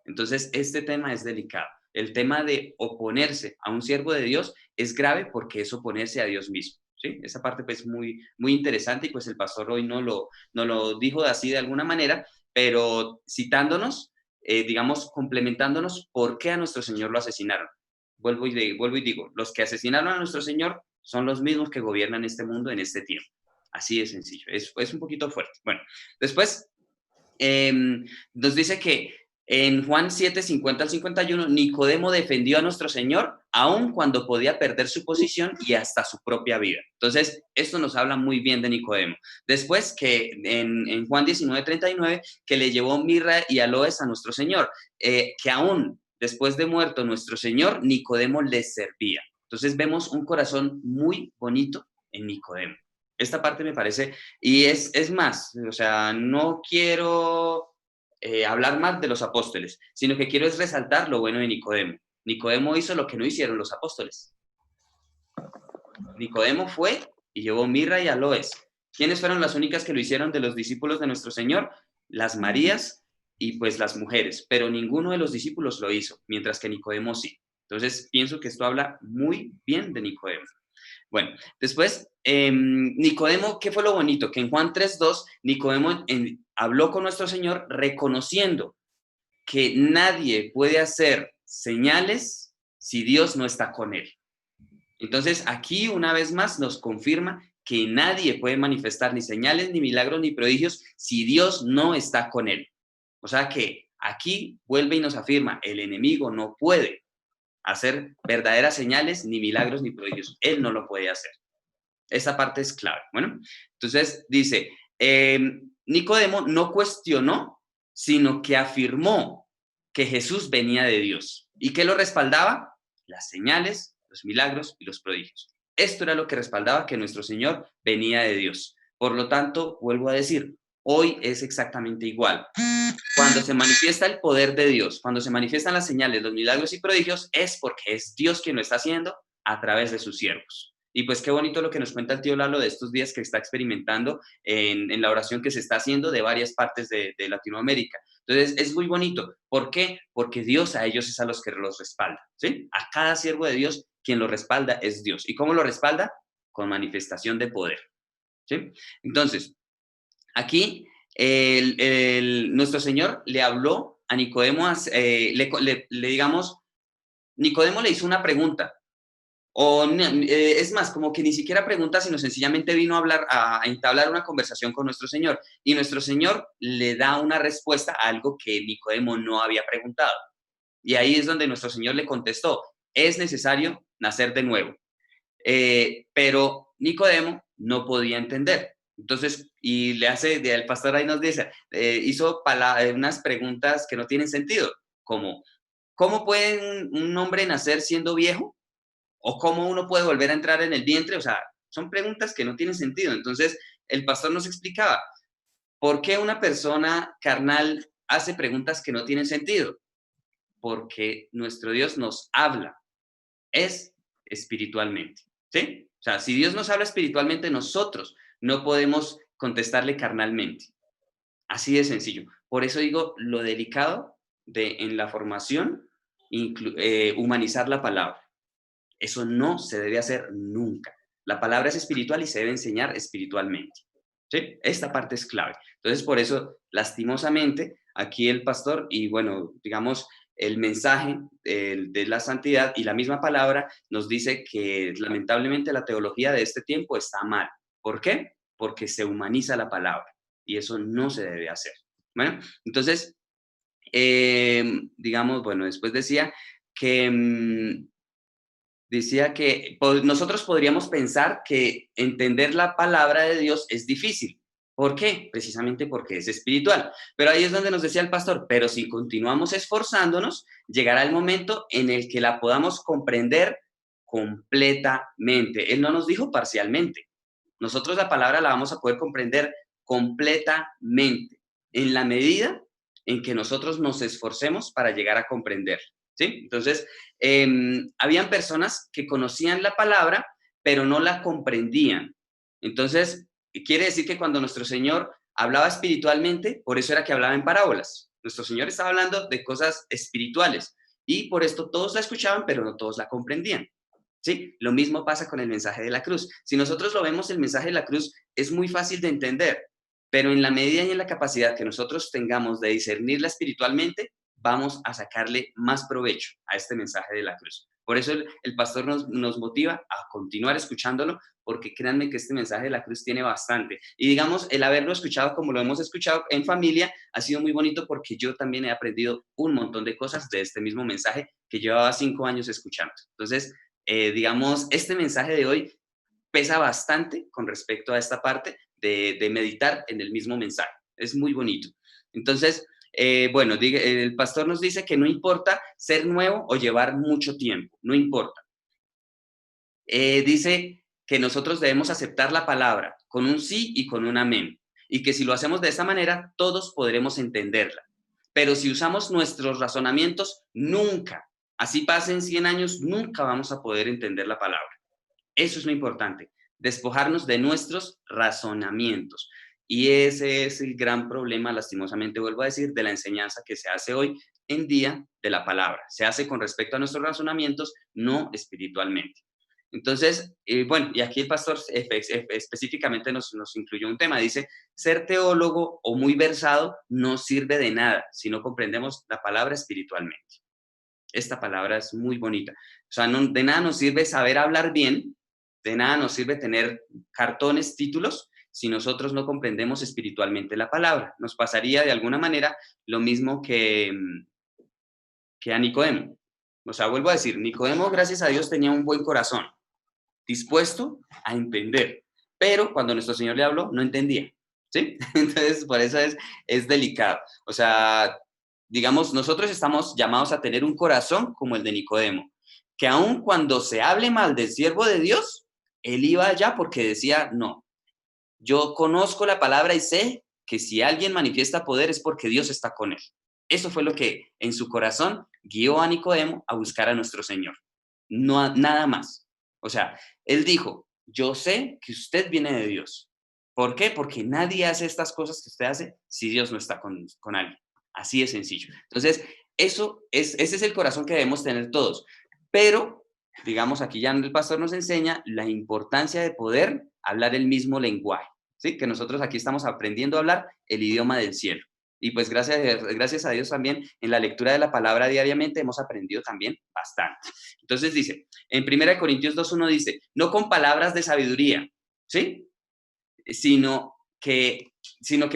Entonces, este tema es delicado. El tema de oponerse a un siervo de Dios es grave porque es oponerse a Dios mismo. ¿Sí? Esa parte pues muy, muy interesante y pues el pastor hoy no lo dijo así de alguna manera, pero citándonos, digamos, complementándonos, ¿por qué a nuestro Señor lo asesinaron? Vuelvo y digo, los que asesinaron a nuestro Señor son los mismos que gobiernan este mundo en este tiempo. Así de sencillo. Es un poquito fuerte. Bueno, después nos dice que En Juan 7, 50 al 51, Nicodemo defendió a nuestro Señor aun cuando podía perder su posición y hasta su propia vida. Entonces, esto nos habla muy bien de Nicodemo. Después que en Juan 19, 39, que le llevó mirra y aloes a nuestro Señor, que aún después de muerto nuestro Señor, Nicodemo les servía. Entonces, vemos un corazón muy bonito en Nicodemo. Esta parte me parece, y es más, o sea, no quiero hablar más de los apóstoles, sino que quiero es resaltar lo bueno de Nicodemo. Nicodemo hizo lo que no hicieron los apóstoles. Nicodemo fue y llevó mirra y aloes. ¿Quiénes fueron las únicas que lo hicieron de los discípulos de nuestro Señor? Las Marías y pues las mujeres, pero ninguno de los discípulos lo hizo, mientras que Nicodemo sí. Entonces pienso que esto habla muy bien de Nicodemo. Bueno, después, Nicodemo, ¿qué fue lo bonito? Que en Juan 3:2, Nicodemo habló con nuestro Señor reconociendo que nadie puede hacer señales si Dios no está con él. Entonces, aquí una vez más nos confirma que nadie puede manifestar ni señales, ni milagros, ni prodigios si Dios no está con él. O sea que aquí vuelve y nos afirma, el enemigo no puede hacer verdaderas señales, ni milagros, ni prodigios. Él no lo puede hacer. Esa parte es clave. Bueno, entonces dice, Nicodemo no cuestionó, sino que afirmó que Jesús venía de Dios. ¿Y qué lo respaldaba? Las señales, los milagros y los prodigios. Esto era lo que respaldaba que nuestro Señor venía de Dios. Por lo tanto, vuelvo a decir, hoy es exactamente igual. Cuando se manifiesta el poder de Dios, cuando se manifiestan las señales, los milagros y prodigios, es porque es Dios quien lo está haciendo a través de sus siervos. Y pues qué bonito lo que nos cuenta el tío Lalo de estos días que está experimentando en la oración que se está haciendo de varias partes de Latinoamérica. Entonces, es muy bonito. ¿Por qué? Porque Dios a ellos es a los que los respalda, ¿sí? A cada siervo de Dios, quien lo respalda es Dios. ¿Y cómo lo respalda? Con manifestación de poder, ¿sí? Entonces, aquí nuestro Señor le habló a Nicodemo, digamos, Nicodemo le hizo una pregunta, es más, como que ni siquiera pregunta, sino sencillamente vino a hablar, a entablar una conversación con nuestro Señor, y nuestro Señor le da una respuesta a algo que Nicodemo no había preguntado. Y ahí es donde nuestro Señor le contestó, es necesario nacer de nuevo. Pero Nicodemo no podía entender. Entonces, y le hace, el pastor ahí nos dice, hizo unas preguntas que no tienen sentido, como, ¿cómo puede un hombre nacer siendo viejo? ¿O cómo uno puede volver a entrar en el vientre? O sea, son preguntas que no tienen sentido. Entonces, el pastor nos explicaba, ¿por qué una persona carnal hace preguntas que no tienen sentido? Porque nuestro Dios nos habla, es espiritualmente, ¿sí? O sea, si Dios nos habla espiritualmente, nosotros no podemos contestarle carnalmente. Así de sencillo. Por eso digo lo delicado de en la formación humanizar la palabra. Eso no se debe hacer nunca. La palabra es espiritual y se debe enseñar espiritualmente, ¿sí? Esta parte es clave. Entonces, por eso, lastimosamente, aquí el pastor y, bueno, digamos, el mensaje de la santidad y la misma palabra nos dice que lamentablemente la teología de este tiempo está mal. ¿Por qué? Porque se humaniza la palabra y eso no se debe hacer. Bueno, entonces, digamos, bueno, después decía que nosotros podríamos pensar que entender la palabra de Dios es difícil. ¿Por qué? Precisamente porque es espiritual. Pero ahí es donde nos decía el pastor, pero si continuamos esforzándonos, llegará el momento en el que la podamos comprender completamente. Él no nos dijo parcialmente. Nosotros la palabra la vamos a poder comprender completamente, en la medida en que nosotros nos esforcemos para llegar a comprender, ¿sí? Entonces, habían personas que conocían la palabra, pero no la comprendían. Entonces, quiere decir que cuando nuestro Señor hablaba espiritualmente, por eso era que hablaba en parábolas. Nuestro Señor estaba hablando de cosas espirituales y por esto todos la escuchaban, pero no todos la comprendían, ¿sí? Lo mismo pasa con el mensaje de la cruz. Si nosotros lo vemos, el mensaje de la cruz es muy fácil de entender, pero en la medida y en la capacidad que nosotros tengamos de discernirla espiritualmente, vamos a sacarle más provecho a este mensaje de la cruz. Por eso el pastor nos motiva a continuar escuchándolo, porque créanme que este mensaje de la cruz tiene bastante. Y digamos, el haberlo escuchado como lo hemos escuchado en familia ha sido muy bonito, porque yo también he aprendido un montón de cosas de este mismo mensaje que llevaba 5 años escuchando. Entonces, digamos, este mensaje de hoy pesa bastante con respecto a esta parte de meditar en el mismo mensaje. Es muy bonito. Entonces, bueno, el pastor nos dice que no importa ser nuevo o llevar mucho tiempo, no importa. Dice que nosotros debemos aceptar la palabra con un sí y con un amén, y que si lo hacemos de esa manera, todos podremos entenderla. Pero si usamos nuestros razonamientos, nunca, así pasen 100 años, nunca vamos a poder entender la palabra. Eso es lo importante, despojarnos de nuestros razonamientos. Y ese es el gran problema, lastimosamente, vuelvo a decir, de la enseñanza que se hace hoy en día de la palabra. Se hace con respecto a nuestros razonamientos, no espiritualmente. Entonces, bueno, y aquí el pastor específicamente nos incluyó un tema. Dice, ser teólogo o muy versado no sirve de nada si no comprendemos la palabra espiritualmente. Esta palabra es muy bonita. O sea, de nada nos sirve saber hablar bien, de nada nos sirve tener cartones, títulos, si nosotros no comprendemos espiritualmente la palabra. Nos pasaría de alguna manera lo mismo que a Nicodemo. O sea, vuelvo a decir, Nicodemo, gracias a Dios, tenía un buen corazón, dispuesto a entender, pero cuando nuestro Señor le habló, no entendía, ¿sí? Entonces, por eso es delicado. O sea, digamos, nosotros estamos llamados a tener un corazón como el de Nicodemo, que aun cuando se hable mal del siervo de Dios, él iba allá porque decía, no, yo conozco la palabra y sé que si alguien manifiesta poder es porque Dios está con él. Eso fue lo que en su corazón guió a Nicodemo a buscar a nuestro Señor. No, nada más. O sea, él dijo, yo sé que usted viene de Dios. ¿Por qué? Porque nadie hace estas cosas que usted hace si Dios no está con alguien. Así de sencillo. Entonces, ese es el corazón que debemos tener todos. Pero, digamos, aquí ya el pastor nos enseña la importancia de poder hablar el mismo lenguaje, ¿sí? Que nosotros aquí estamos aprendiendo a hablar el idioma del cielo. Y pues gracias a Dios también en la lectura de la palabra diariamente hemos aprendido también bastante. Entonces dice, en 1 Corintios 2:1 dice, no con palabras de sabiduría, ¿sí? Sino que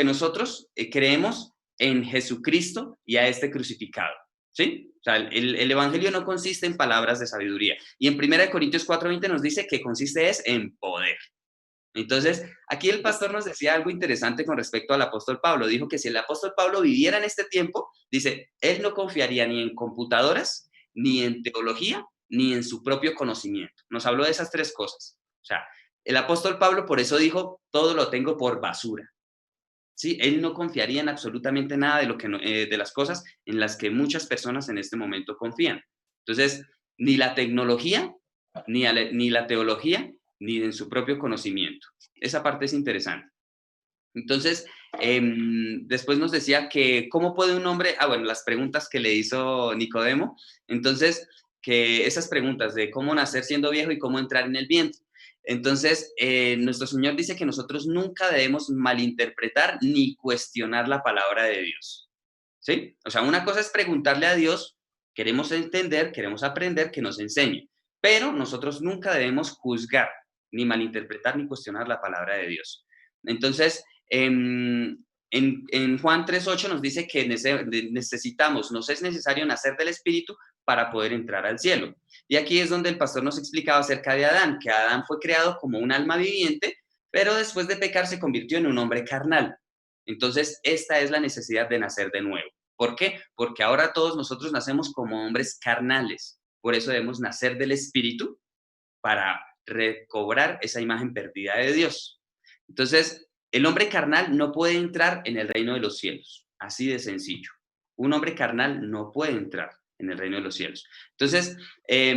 nosotros creemos en Jesucristo y a este crucificado, ¿sí? O sea, el evangelio no consiste en palabras de sabiduría. Y en 1 Corintios 4:20 nos dice que consiste en poder. Entonces, aquí el pastor nos decía algo interesante con respecto al apóstol Pablo. Dijo que si el apóstol Pablo viviera en este tiempo, dice, él no confiaría ni en computadoras, ni en teología, ni en su propio conocimiento. Nos habló de esas 3 cosas. O sea, el apóstol Pablo por eso dijo, todo lo tengo por basura. ¿Sí? Él no confiaría en absolutamente nada de las cosas en las que muchas personas en este momento confían. Entonces, ni la tecnología, ni la teología, ni en su propio conocimiento. Esa parte es interesante. Entonces, después nos decía que cómo puede un hombre, bueno, las preguntas que le hizo Nicodemo, entonces, que esas preguntas de cómo nacer siendo viejo y cómo entrar en el vientre. Entonces, nuestro Señor dice que nosotros nunca debemos malinterpretar ni cuestionar la palabra de Dios, ¿sí? O sea, una cosa es preguntarle a Dios, queremos entender, queremos aprender, que nos enseñe, pero nosotros nunca debemos juzgar, ni malinterpretar, ni cuestionar la palabra de Dios. Entonces, en Juan 3:8 nos dice que necesitamos, nos es necesario nacer del Espíritu para poder entrar al cielo. Y aquí es donde el pastor nos explicaba acerca de Adán, que Adán fue creado como un alma viviente, pero después de pecar se convirtió en un hombre carnal. Entonces, esta es la necesidad de nacer de nuevo. ¿Por qué? Porque ahora todos nosotros nacemos como hombres carnales. Por eso debemos nacer del Espíritu para recobrar esa imagen perdida de Dios. Entonces, el hombre carnal no puede entrar en el reino de los cielos. Así de sencillo. Un hombre carnal no puede entrar en el reino de los cielos. Entonces,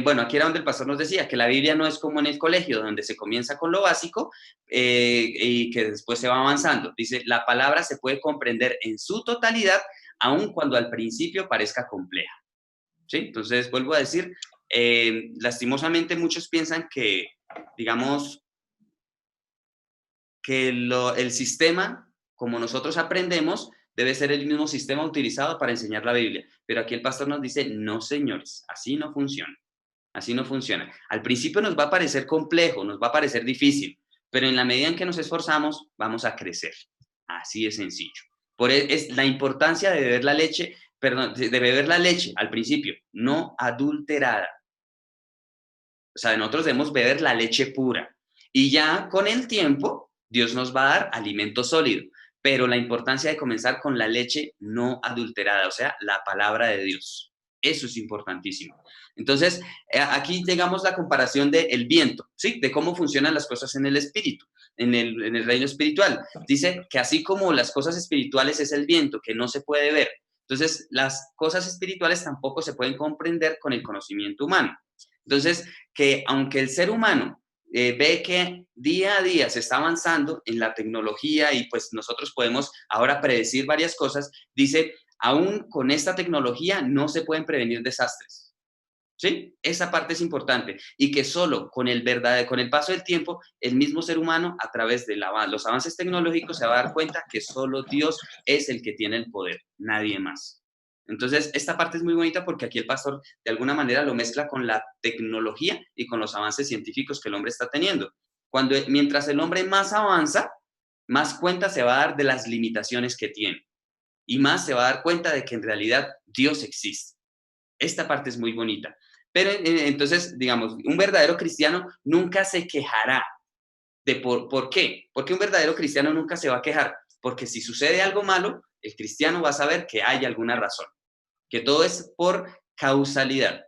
bueno, aquí era donde el pastor nos decía que la Biblia no es como en el colegio, donde se comienza con lo básico y que después se va avanzando. Dice, la palabra se puede comprender en su totalidad, aun cuando al principio parezca compleja. ¿Sí? Entonces, vuelvo a decir, lastimosamente muchos piensan que, digamos, que el sistema, como nosotros aprendemos, debe ser el mismo sistema utilizado para enseñar la Biblia. Pero aquí el pastor nos dice, no, señores, así no funciona. Así no funciona. Al principio nos va a parecer complejo, nos va a parecer difícil, pero en la medida en que nos esforzamos, vamos a crecer. Así de sencillo. Es la importancia de beber la leche, perdón, de beber la leche al principio, no adulterada. O sea, nosotros debemos beber la leche pura. Y ya con el tiempo, Dios nos va a dar alimento sólido. Pero la importancia de comenzar con la leche no adulterada, o sea, la palabra de Dios. Eso es importantísimo. Entonces, aquí llegamos a la comparación del viento, ¿sí? De cómo funcionan las cosas en el espíritu, en el reino espiritual. Dice que así como las cosas espirituales es el viento, que no se puede ver. Entonces, las cosas espirituales tampoco se pueden comprender con el conocimiento humano. Entonces, que aunque el ser humano ve que día a día se está avanzando en la tecnología y pues nosotros podemos ahora predecir varias cosas, dice, aún con esta tecnología no se pueden prevenir desastres. ¿Sí? Esa parte es importante y que solo con el paso del tiempo, el mismo ser humano a través de los avances tecnológicos se va a dar cuenta que solo Dios es el que tiene el poder, nadie más. Entonces, esta parte es muy bonita porque aquí el pastor de alguna manera lo mezcla con la tecnología y con los avances científicos que el hombre está teniendo. Mientras el hombre más avanza, más cuenta se va a dar de las limitaciones que tiene y más se va a dar cuenta de que en realidad Dios existe. Esta parte es muy bonita. Pero entonces, digamos, un verdadero cristiano nunca se quejará de ¿por qué? Porque un verdadero cristiano nunca se va a quejar. Porque si sucede algo malo, el cristiano va a saber que hay alguna razón. Que todo es por causalidad.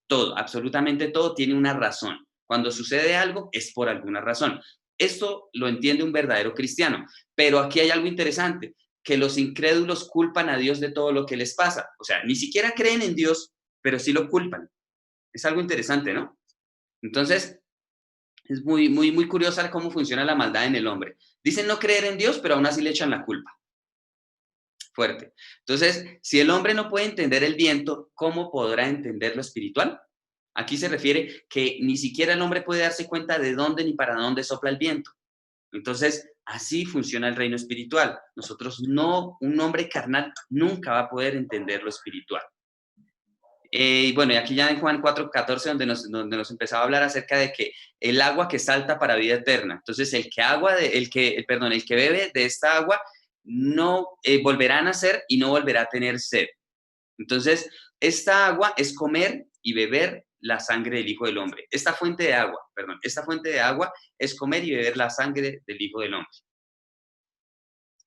Todo, absolutamente todo tiene una razón. Cuando sucede algo, es por alguna razón. Esto lo entiende un verdadero cristiano. Pero aquí hay algo interesante, que los incrédulos culpan a Dios de todo lo que les pasa. O sea, ni siquiera creen en Dios, pero sí lo culpan. Es algo interesante, ¿no? Entonces, es muy curioso cómo funciona la maldad en el hombre. Dicen no creer en Dios, pero aún así le echan la culpa. Fuerte. Entonces, si el hombre no puede entender el viento, ¿cómo podrá entender lo espiritual? Aquí se refiere que ni siquiera el hombre puede darse cuenta de dónde ni para dónde sopla el viento. Entonces, así funciona el reino espiritual. Un hombre carnal nunca va a poder entender lo espiritual. Y bueno, y aquí ya en Juan 4:14, donde nos empezaba a hablar acerca de que el agua que salta para vida eterna. Entonces, el que bebe de esta agua no volverá a nacer y no volverá a tener sed. Entonces, esta agua es comer y beber la sangre del Hijo del Hombre. Esta fuente de agua es comer y beber la sangre del Hijo del Hombre.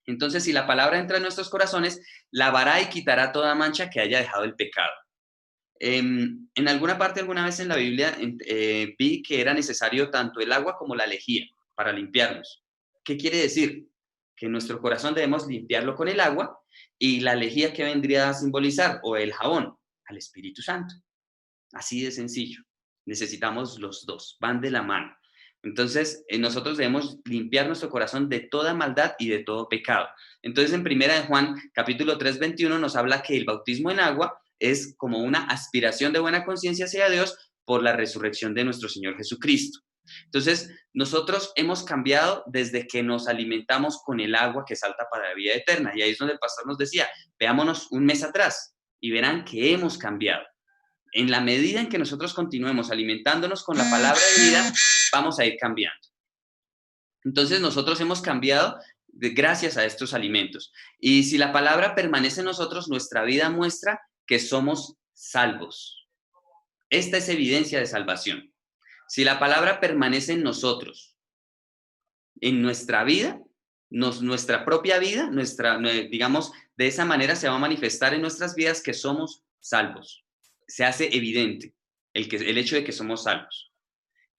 Entonces, si la palabra entra en nuestros corazones, lavará y quitará toda mancha que haya dejado el pecado. En alguna parte, alguna vez en la Biblia, vi que era necesario tanto el agua como la lejía para limpiarnos. ¿Qué quiere decir? Que nuestro corazón debemos limpiarlo con el agua y la lejía que vendría a simbolizar, o el jabón, al Espíritu Santo. Así de sencillo. Necesitamos los dos, van de la mano. Entonces, nosotros debemos limpiar nuestro corazón de toda maldad y de todo pecado. Entonces, en 1 de Juan, capítulo 3:21, nos habla que el bautismo en agua es como una aspiración de buena conciencia hacia Dios por la resurrección de nuestro Señor Jesucristo. Entonces, nosotros hemos cambiado desde que nos alimentamos con el agua que salta para la vida eterna. Y ahí es donde el pastor nos decía, veámonos un mes atrás y verán que hemos cambiado. En la medida en que nosotros continuemos alimentándonos con la palabra de vida, vamos a ir cambiando. Entonces, nosotros hemos cambiado gracias a estos alimentos. Y si la palabra permanece en nosotros, nuestra vida muestra que somos salvos. Esta es evidencia de salvación. Si la palabra permanece en nosotros, en nuestra vida, nuestra propia vida, digamos, de esa manera se va a manifestar en nuestras vidas que somos salvos. Se hace evidente el hecho de que somos salvos.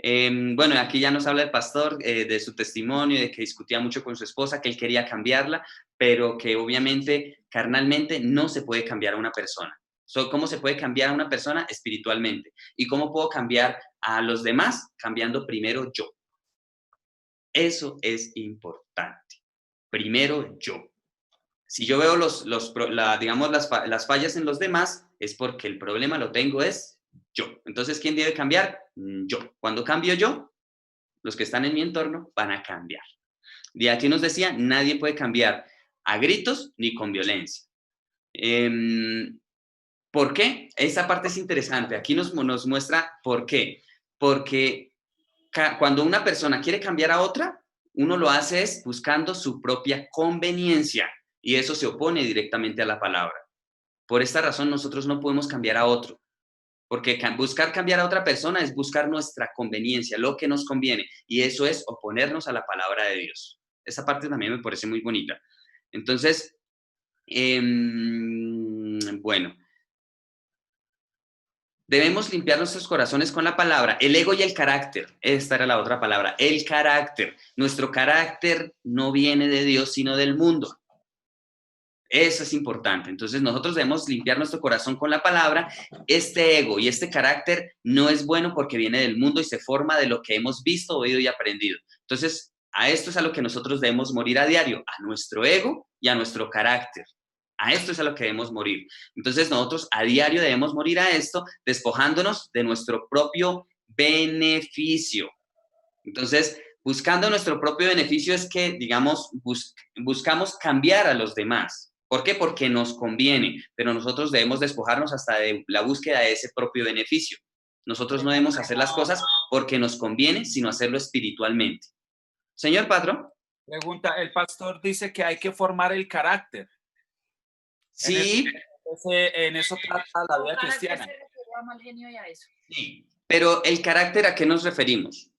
Bueno, aquí ya nos habla el pastor de su testimonio, de que discutía mucho con su esposa, que él quería cambiarla, pero que obviamente carnalmente no se puede cambiar a una persona. ¿Cómo se puede cambiar a una persona? Espiritualmente. ¿Y cómo puedo cambiar a los demás? Cambiando primero yo. Eso es importante. Primero yo. Si yo veo las fallas en los demás, es porque el problema lo tengo es yo. Entonces, ¿quién debe cambiar? Yo. Cuando cambio yo, los que están en mi entorno van a cambiar. De aquí nos decía, nadie puede cambiar a gritos ni con violencia. ¿Por qué? Esa parte es interesante. Aquí nos muestra por qué. Porque cuando una persona quiere cambiar a otra, uno lo hace es buscando su propia conveniencia y eso se opone directamente a la palabra. Por esta razón nosotros no podemos cambiar a otro, porque buscar cambiar a otra persona es buscar nuestra conveniencia, lo que nos conviene, y eso es oponernos a la palabra de Dios. Esa parte también me parece muy bonita. Entonces, bueno, debemos limpiar nuestros corazones con la palabra, el ego y el carácter. Esta era la otra palabra, el carácter. Nuestro carácter no viene de Dios, sino del mundo. Eso es importante. Entonces nosotros debemos limpiar nuestro corazón con la palabra. Este ego y este carácter no es bueno porque viene del mundo y se forma de lo que hemos visto, oído y aprendido. Entonces, a esto es a lo que nosotros debemos morir a diario, a nuestro ego y a nuestro carácter. A esto es a lo que debemos morir. Entonces nosotros a diario debemos morir a esto, despojándonos de nuestro propio beneficio. Entonces, buscando nuestro propio beneficio es que, digamos, buscamos cambiar a los demás. ¿Por qué? Porque nos conviene, pero nosotros debemos despojarnos hasta de la búsqueda de ese propio beneficio. Nosotros no debemos hacer las cosas porque nos conviene, sino hacerlo espiritualmente. Señor Patrón. Pregunta, el pastor dice que hay que formar el carácter. Sí. En eso trata la vida cristiana. Sí, pero el carácter, ¿a qué nos referimos?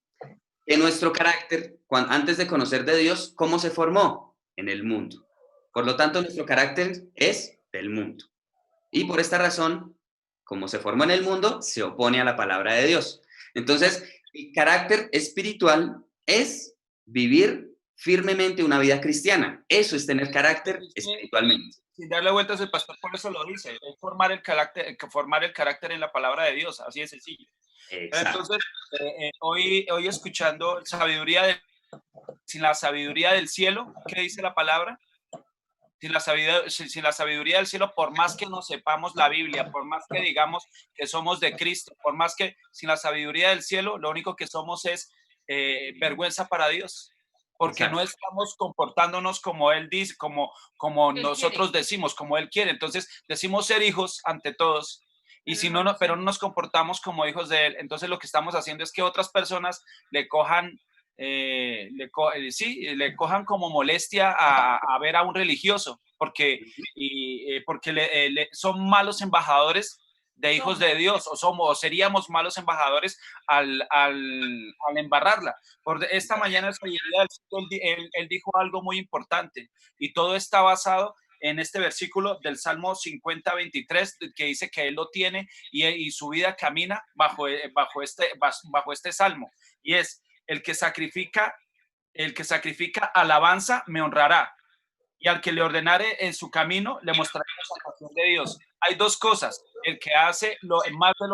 En nuestro carácter, antes de conocer de Dios, ¿cómo se formó? En el mundo. Por lo tanto, nuestro carácter es del mundo. Y por esta razón, como se formó en el mundo, se opone a la palabra de Dios. Entonces, el carácter espiritual es vivir firmemente una vida cristiana. Eso es tener carácter espiritualmente. Sin darle vueltas, el pastor por eso lo dice, es formar el carácter en la palabra de Dios, así de sencillo. Exacto. Entonces, hoy escuchando sin la sabiduría del cielo, ¿qué dice la palabra? Sin la sabiduría del cielo, por más que no sepamos la Biblia, por más que digamos que somos de Cristo, por más que sin la sabiduría del cielo, lo único que somos es vergüenza para Dios. Porque Exacto. no estamos comportándonos como Él dice, como nosotros decimos, como Él quiere. Entonces, decimos ser hijos ante todos, y si no, pero no nos comportamos como hijos de Él. Entonces, lo que estamos haciendo es que otras personas le cojan como molestia a ver a un religioso, porque son malos embajadores de hijos de Dios, o seríamos malos embajadores al embarrarla. Por esta mañana él dijo algo muy importante, y todo está basado en este versículo del Salmo 50:23, que dice que él lo tiene y su vida camina bajo este salmo, y es: el que sacrifica alabanza me honrará, y al que le ordenare en su camino le mostraré la salvación de Dios. Hay dos cosas: el que hace más de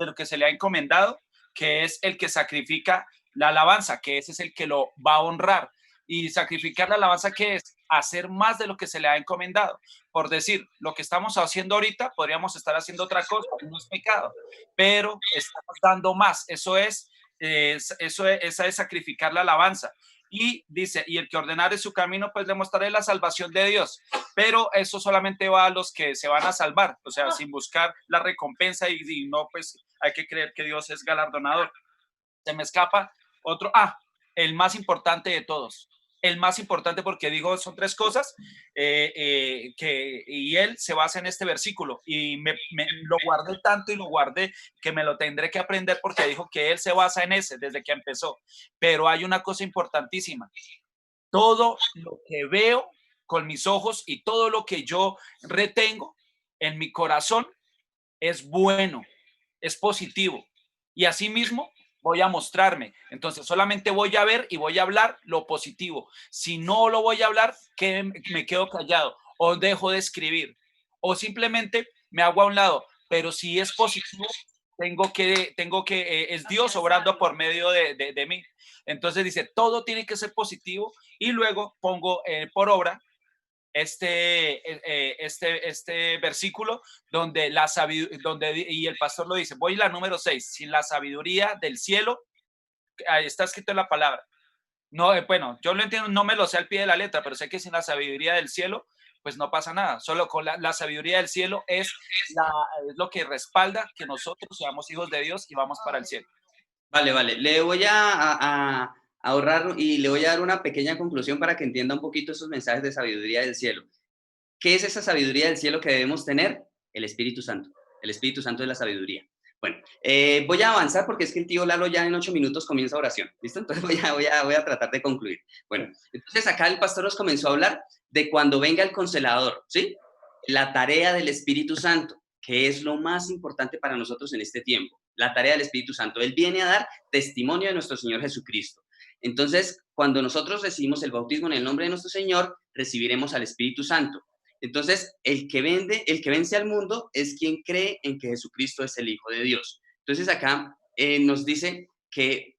lo que se le ha encomendado, que es el que sacrifica la alabanza, que ese es el que lo va a honrar. Y sacrificar la alabanza, ¿qué es? Hacer más de lo que se le ha encomendado. Por decir, lo que estamos haciendo ahorita, podríamos estar haciendo otra cosa, no es pecado, pero estamos dando más. Esa es sacrificar la alabanza. Y dice, y el que ordenare su camino, pues le mostraré la salvación de Dios. Pero eso solamente va a los que se van a salvar, o sea, sin buscar la recompensa, y no, pues hay que creer que Dios es galardonador. Se me escapa otro, el más importante de todos. El más importante, porque digo, son tres cosas, y él se basa en este versículo, y lo guardé tanto y lo guardé que me lo tendré que aprender, porque dijo que él se basa en ese desde que empezó. Pero hay una cosa importantísima: todo lo que veo con mis ojos y todo lo que yo retengo en mi corazón es bueno, es positivo, y asimismo voy a mostrarme. Entonces solamente voy a ver y voy a hablar lo positivo. Si no lo voy a hablar, me quedo callado, o dejo de escribir, o simplemente me hago a un lado. Pero si es positivo, es Dios obrando por medio de mí. Entonces dice, todo tiene que ser positivo, y luego pongo por obra este versículo y el pastor lo dice. Voy a la número 6. Sin la sabiduría del cielo, ahí está escrito en la palabra. No, bueno, yo lo entiendo, no me lo sé al pie de la letra, pero sé que sin la sabiduría del cielo pues no pasa nada. Solo con la sabiduría del cielo es lo que respalda que nosotros seamos hijos de Dios y vamos para el cielo. Vale, vale. Le voy a ahorrar y le voy a dar una pequeña conclusión para que entienda un poquito esos mensajes de sabiduría del cielo. ¿Qué es esa sabiduría del cielo que debemos tener? El Espíritu Santo. El Espíritu Santo es la sabiduría. Bueno, voy a avanzar porque es que el tío Lalo ya en 8 minutos comienza oración. ¿Listo? Entonces voy a tratar de concluir. Bueno, entonces acá el pastor nos comenzó a hablar de cuando venga el Consolador, ¿sí? La tarea del Espíritu Santo, que es lo más importante para nosotros en este tiempo. La tarea del Espíritu Santo. Él viene a dar testimonio de nuestro Señor Jesucristo. Entonces, cuando nosotros recibimos el bautismo en el nombre de nuestro Señor, recibiremos al Espíritu Santo. Entonces, el que vence al mundo es quien cree en que Jesucristo es el Hijo de Dios. Entonces, acá nos dice que,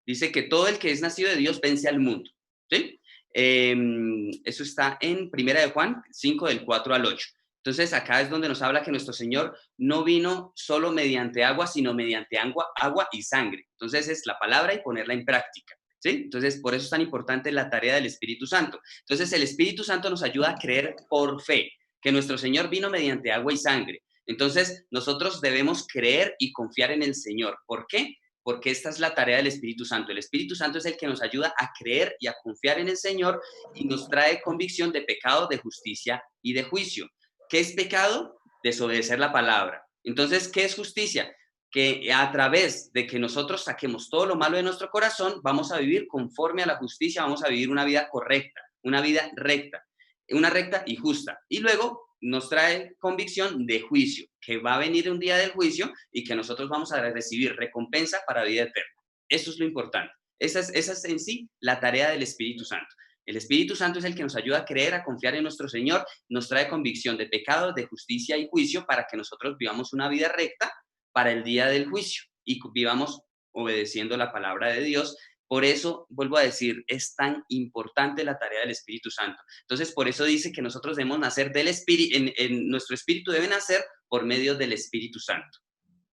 dice que todo el que es nacido de Dios vence al mundo, ¿sí? Eso está en 1 de Juan 5, del 4 al 8. Entonces, acá es donde nos habla que nuestro Señor no vino solo mediante agua, sino mediante agua y sangre. Entonces, es la palabra y ponerla en práctica, ¿sí? Entonces, por eso es tan importante la tarea del Espíritu Santo. Entonces, el Espíritu Santo nos ayuda a creer por fe, que nuestro Señor vino mediante agua y sangre. Entonces, nosotros debemos creer y confiar en el Señor. ¿Por qué? Porque esta es la tarea del Espíritu Santo. El Espíritu Santo es el que nos ayuda a creer y a confiar en el Señor y nos trae convicción de pecado, de justicia y de juicio. ¿Qué es pecado? Desobedecer la palabra. Entonces, ¿qué es justicia? Que a través de que nosotros saquemos todo lo malo de nuestro corazón, vamos a vivir conforme a la justicia, vamos a vivir una vida correcta, una vida recta, una recta y justa. Y luego nos trae convicción de juicio, que va a venir un día del juicio y que nosotros vamos a recibir recompensa para vida eterna. Eso es lo importante. Esa es en sí la tarea del Espíritu Santo. El Espíritu Santo es el que nos ayuda a creer, a confiar en nuestro Señor, nos trae convicción de pecado, de justicia y juicio para que nosotros vivamos una vida recta para el día del juicio y vivamos obedeciendo la palabra de Dios. Por eso, vuelvo a decir, es tan importante la tarea del Espíritu Santo. Entonces, por eso dice que nosotros debemos nacer del Espíritu, nuestro espíritu debe nacer por medio del Espíritu Santo.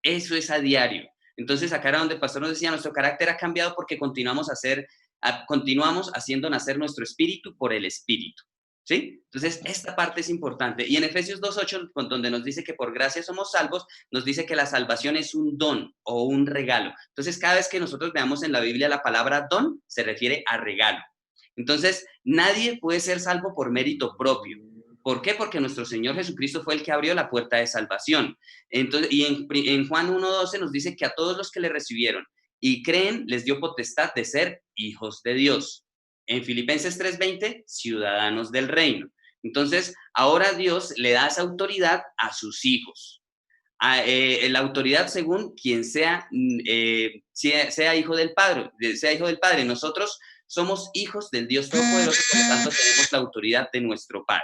Eso es a diario. Entonces, acá era donde el pastor nos decía, nuestro carácter ha cambiado porque continuamos haciendo nacer nuestro espíritu por el Espíritu, ¿sí? Entonces, esta parte es importante. Y en Efesios 2:8, donde nos dice que por gracia somos salvos, nos dice que la salvación es un don o un regalo. Entonces, cada vez que nosotros veamos en la Biblia la palabra don, se refiere a regalo. Entonces, nadie puede ser salvo por mérito propio. ¿Por qué? Porque nuestro Señor Jesucristo fue el que abrió la puerta de salvación. Entonces, y en Juan 1:12 nos dice que a todos los que le recibieron y creen, les dio potestad de ser hijos de Dios. En Filipenses 3:20, ciudadanos del reino. Entonces, ahora Dios le da esa autoridad a sus hijos. La autoridad según quien sea hijo del Padre, Nosotros somos hijos del Dios Todopoderoso, por lo tanto tenemos la autoridad de nuestro Padre.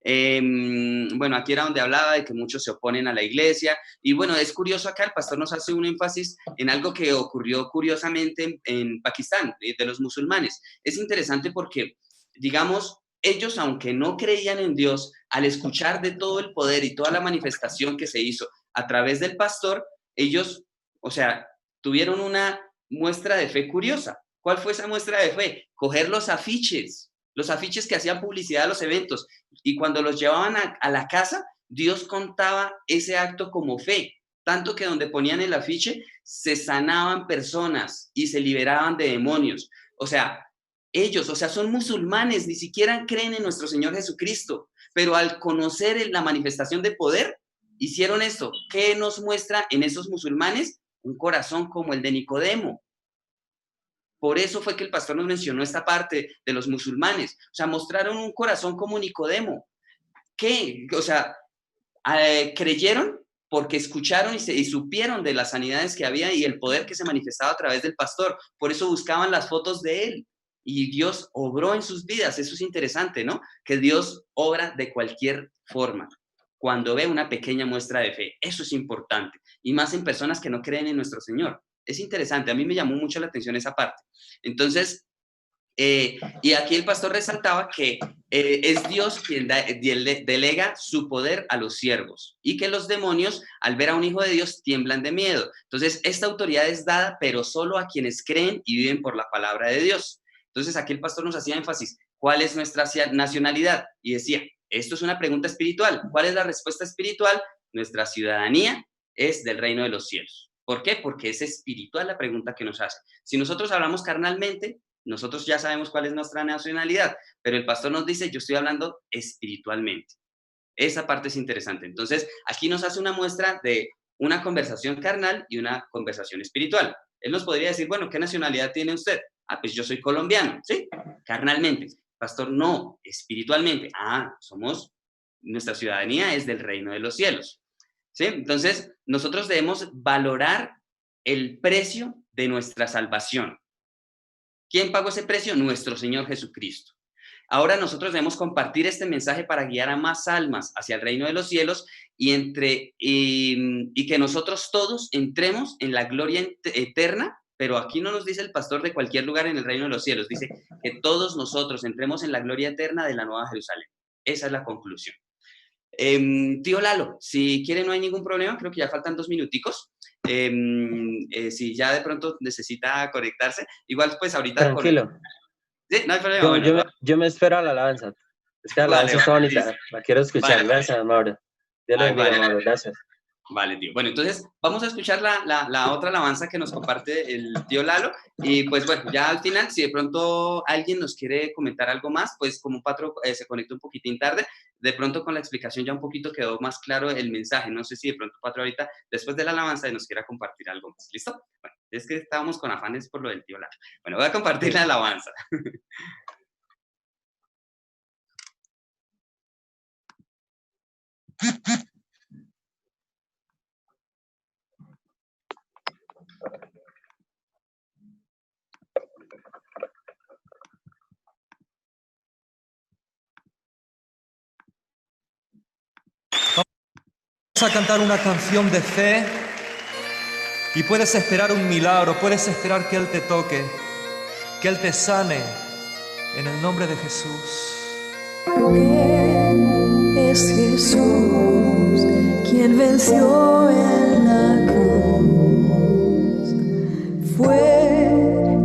Bueno, aquí era donde hablaba de que muchos se oponen a la iglesia y bueno, es curioso acá, el pastor nos hace un énfasis en algo que ocurrió curiosamente en Pakistán, de los musulmanes. Es interesante porque, digamos, ellos, aunque no creían en Dios, al escuchar de todo el poder y toda la manifestación que se hizo a través del pastor, ellos, o sea, tuvieron una muestra de fe curiosa. ¿Cuál fue esa muestra de fe? Coger los afiches que hacían publicidad a los eventos, y cuando los llevaban a la casa, Dios contaba ese acto como fe, tanto que donde ponían el afiche, se sanaban personas y se liberaban de demonios. O sea, ellos, son musulmanes, ni siquiera creen en nuestro Señor Jesucristo, pero al conocer la manifestación de poder, hicieron esto. ¿Qué nos muestra en esos musulmanes? Un corazón como el de Nicodemo. Por eso fue que el pastor nos mencionó esta parte de los musulmanes. O sea, mostraron un corazón como Nicodemo. ¿Qué? O sea, creyeron porque escucharon y supieron de las sanidades que había y el poder que se manifestaba a través del pastor. Por eso buscaban las fotos de él. Y Dios obró en sus vidas. Eso es interesante, ¿no? Que Dios obra de cualquier forma cuando ve una pequeña muestra de fe. Eso es importante. Y más en personas que no creen en nuestro Señor. Es interesante, a mí me llamó mucho la atención esa parte. Entonces, y aquí el pastor resaltaba que es Dios quien delega su poder a los siervos y que los demonios, al ver a un hijo de Dios, tiemblan de miedo. Entonces, esta autoridad es dada, pero solo a quienes creen y viven por la palabra de Dios. Entonces, aquí el pastor nos hacía énfasis, ¿cuál es nuestra nacionalidad? Y decía, esto es una pregunta espiritual. ¿Cuál es la respuesta espiritual? Nuestra ciudadanía es del reino de los cielos. ¿Por qué? Porque es espiritual la pregunta que nos hace. Si nosotros hablamos carnalmente, nosotros ya sabemos cuál es nuestra nacionalidad, pero el pastor nos dice, yo estoy hablando espiritualmente. Esa parte es interesante. Entonces, aquí nos hace una muestra de una conversación carnal y una conversación espiritual. Él nos podría decir, bueno, ¿qué nacionalidad tiene usted? Ah, pues yo soy colombiano, ¿sí? Carnalmente. Pastor, no, espiritualmente. Ah, nuestra ciudadanía es del reino de los cielos, ¿sí? Entonces, nosotros debemos valorar el precio de nuestra salvación. ¿Quién pagó ese precio? Nuestro Señor Jesucristo. Ahora nosotros debemos compartir este mensaje para guiar a más almas hacia el reino de los cielos y que nosotros todos entremos en la gloria eterna, pero aquí no nos dice el pastor de cualquier lugar en el reino de los cielos, dice que todos nosotros entremos en la gloria eterna de la Nueva Jerusalén. Esa es la conclusión. Tío Lalo, si quiere no hay ningún problema, creo que ya faltan 2 minuticos. Si ya de pronto necesita conectarse, igual pues ahorita... Tranquilo. Sí, no hay problema. Yo me espero a la alabanza. Es que la alabanza está bonita. La quiero escuchar. Vale, gracias, Mauro. Dios le bendiga, Mauro. Gracias. Vale, tío. Bueno, entonces vamos a escuchar la otra alabanza que nos comparte el tío Lalo. Y pues bueno, ya al final, si de pronto alguien nos quiere comentar algo más, pues como Patro se conectó un poquitín tarde, de pronto con la explicación ya un poquito quedó más claro el mensaje. No sé si de pronto Patro ahorita, después de la alabanza, nos quiera compartir algo más. ¿Listo? Bueno, es que estábamos con afanes por lo del tío Lalo. Bueno, voy a compartir la alabanza. Vamos a cantar una canción de fe y puedes esperar un milagro, puedes esperar que Él te toque, que Él te sane en el nombre de Jesús. Es Jesús quien venció en la cruz, fue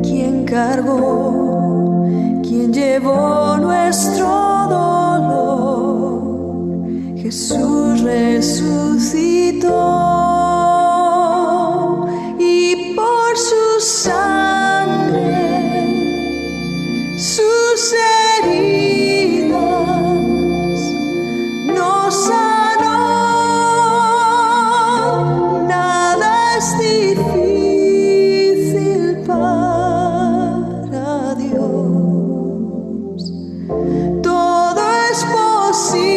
quien cargó, quien llevó nuestro dolor. Jesús resucitó y por su sangre, sus heridas nos sanó. Nada es difícil para Dios, todo es posible.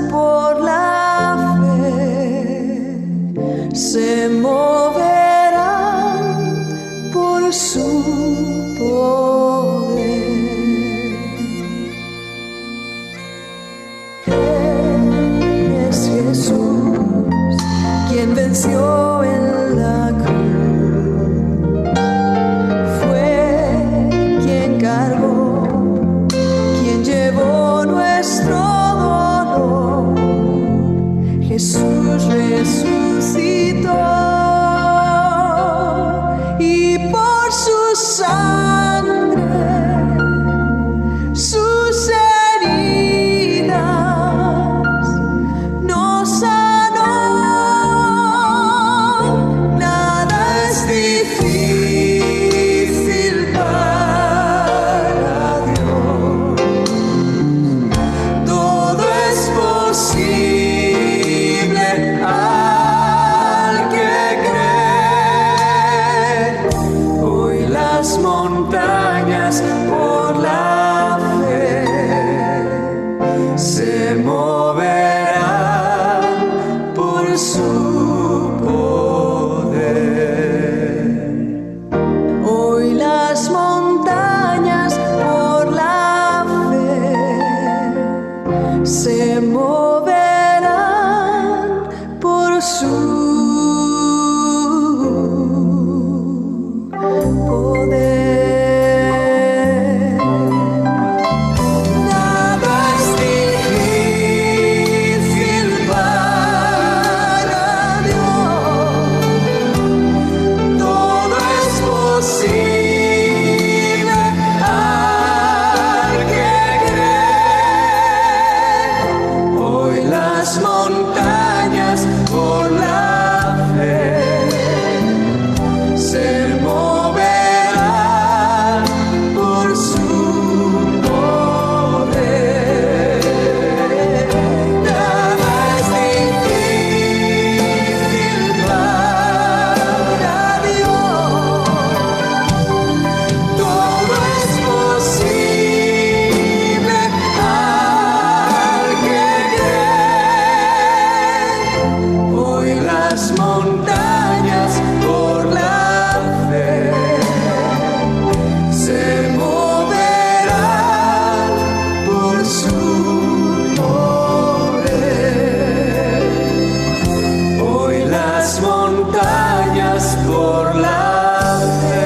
Por la fe se moverán por su poder. Él es Jesús quien venció en la cruz, fue quien cargó, quien llevó nuestro Jesús resucitó y por su sangre, sus heridas nos sanó. Nada es difícil para Dios, todo es posible. Montañas por la fe se moverán por su poder. Hoy las montañas por la fe se moverán por su Nada es difícil para las montañas por la fe se moverán por su poder. Nada es difícil para Dios, todo es posible al que cree. Hoy las montañas por la fe se moverán por su poder. Hoy las montañas por la fe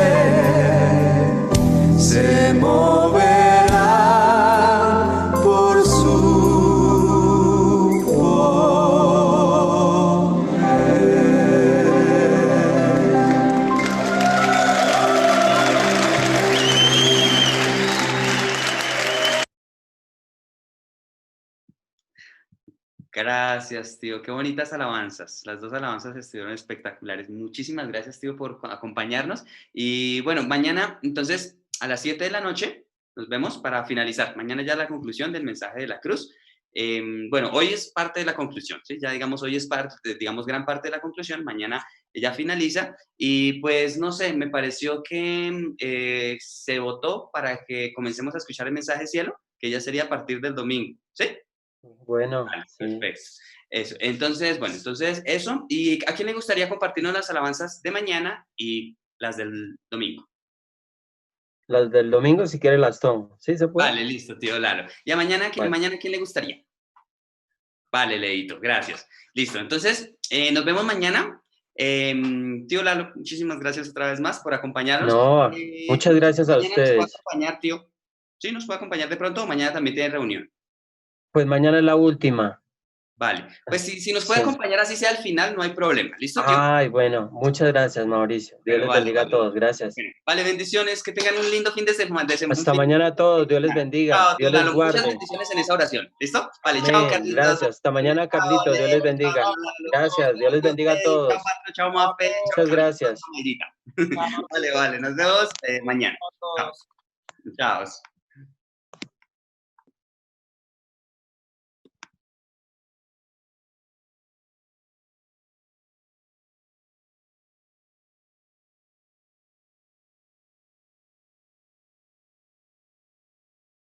se moverán por su Gracias, tío. Qué bonitas alabanzas. Las dos alabanzas estuvieron espectaculares. Muchísimas gracias, tío, por acompañarnos. Y bueno, mañana, entonces, a las 7 de la noche, nos vemos para finalizar. Mañana ya la conclusión del mensaje de la cruz. Bueno, hoy es parte de la conclusión, ¿sí? Ya digamos, hoy es parte, digamos, gran parte de la conclusión. Mañana ya finaliza. Y pues, no sé, me pareció que se votó para que comencemos a escuchar el mensaje cielo, que ya sería a partir del domingo, ¿sí? Bueno, Vale, sí. perfecto. Eso. Entonces, bueno, entonces eso. ¿Y a quién le gustaría compartirnos las alabanzas de mañana y las del domingo? Las del domingo, si quiere, las tomo. ¿Sí se puede? Vale, listo, tío Lalo. ¿Y a mañana, Vale. mañana quién le gustaría? Vale, Leito, gracias. Listo, entonces nos vemos mañana. Tío Lalo, muchísimas gracias otra vez más por acompañarnos. No, muchas gracias a Mañana nos puede ustedes. acompañar, tío. Sí, nos puede acompañar de pronto. Mañana también tiene reunión. Pues mañana es la última. Vale, pues si nos puede Sí. acompañar así sea al final, no hay problema. ¿Listo, tío? Ay, bueno, muchas gracias, Mauricio. Dios les Vale, bendiga a vale. todos. Gracias. Vale, bendiciones, que tengan un lindo fin de semana. Hasta mañana a todos. Dios les bendiga. Chao, Dios tío les Lalo. Muchas guarde. bendiciones en esa oración. ¿Listo? Vale, chao, Amén. Carlitos. Gracias. Hasta mañana, Carlito. Dios les bendiga. Gracias. Dios les bendiga a todos. Chao, Patro, chao, Mafe. Chao, Muchas Carlitos, gracias. chao, Mayrita. Vale, vale. Nos vemos mañana. Chao. Chao.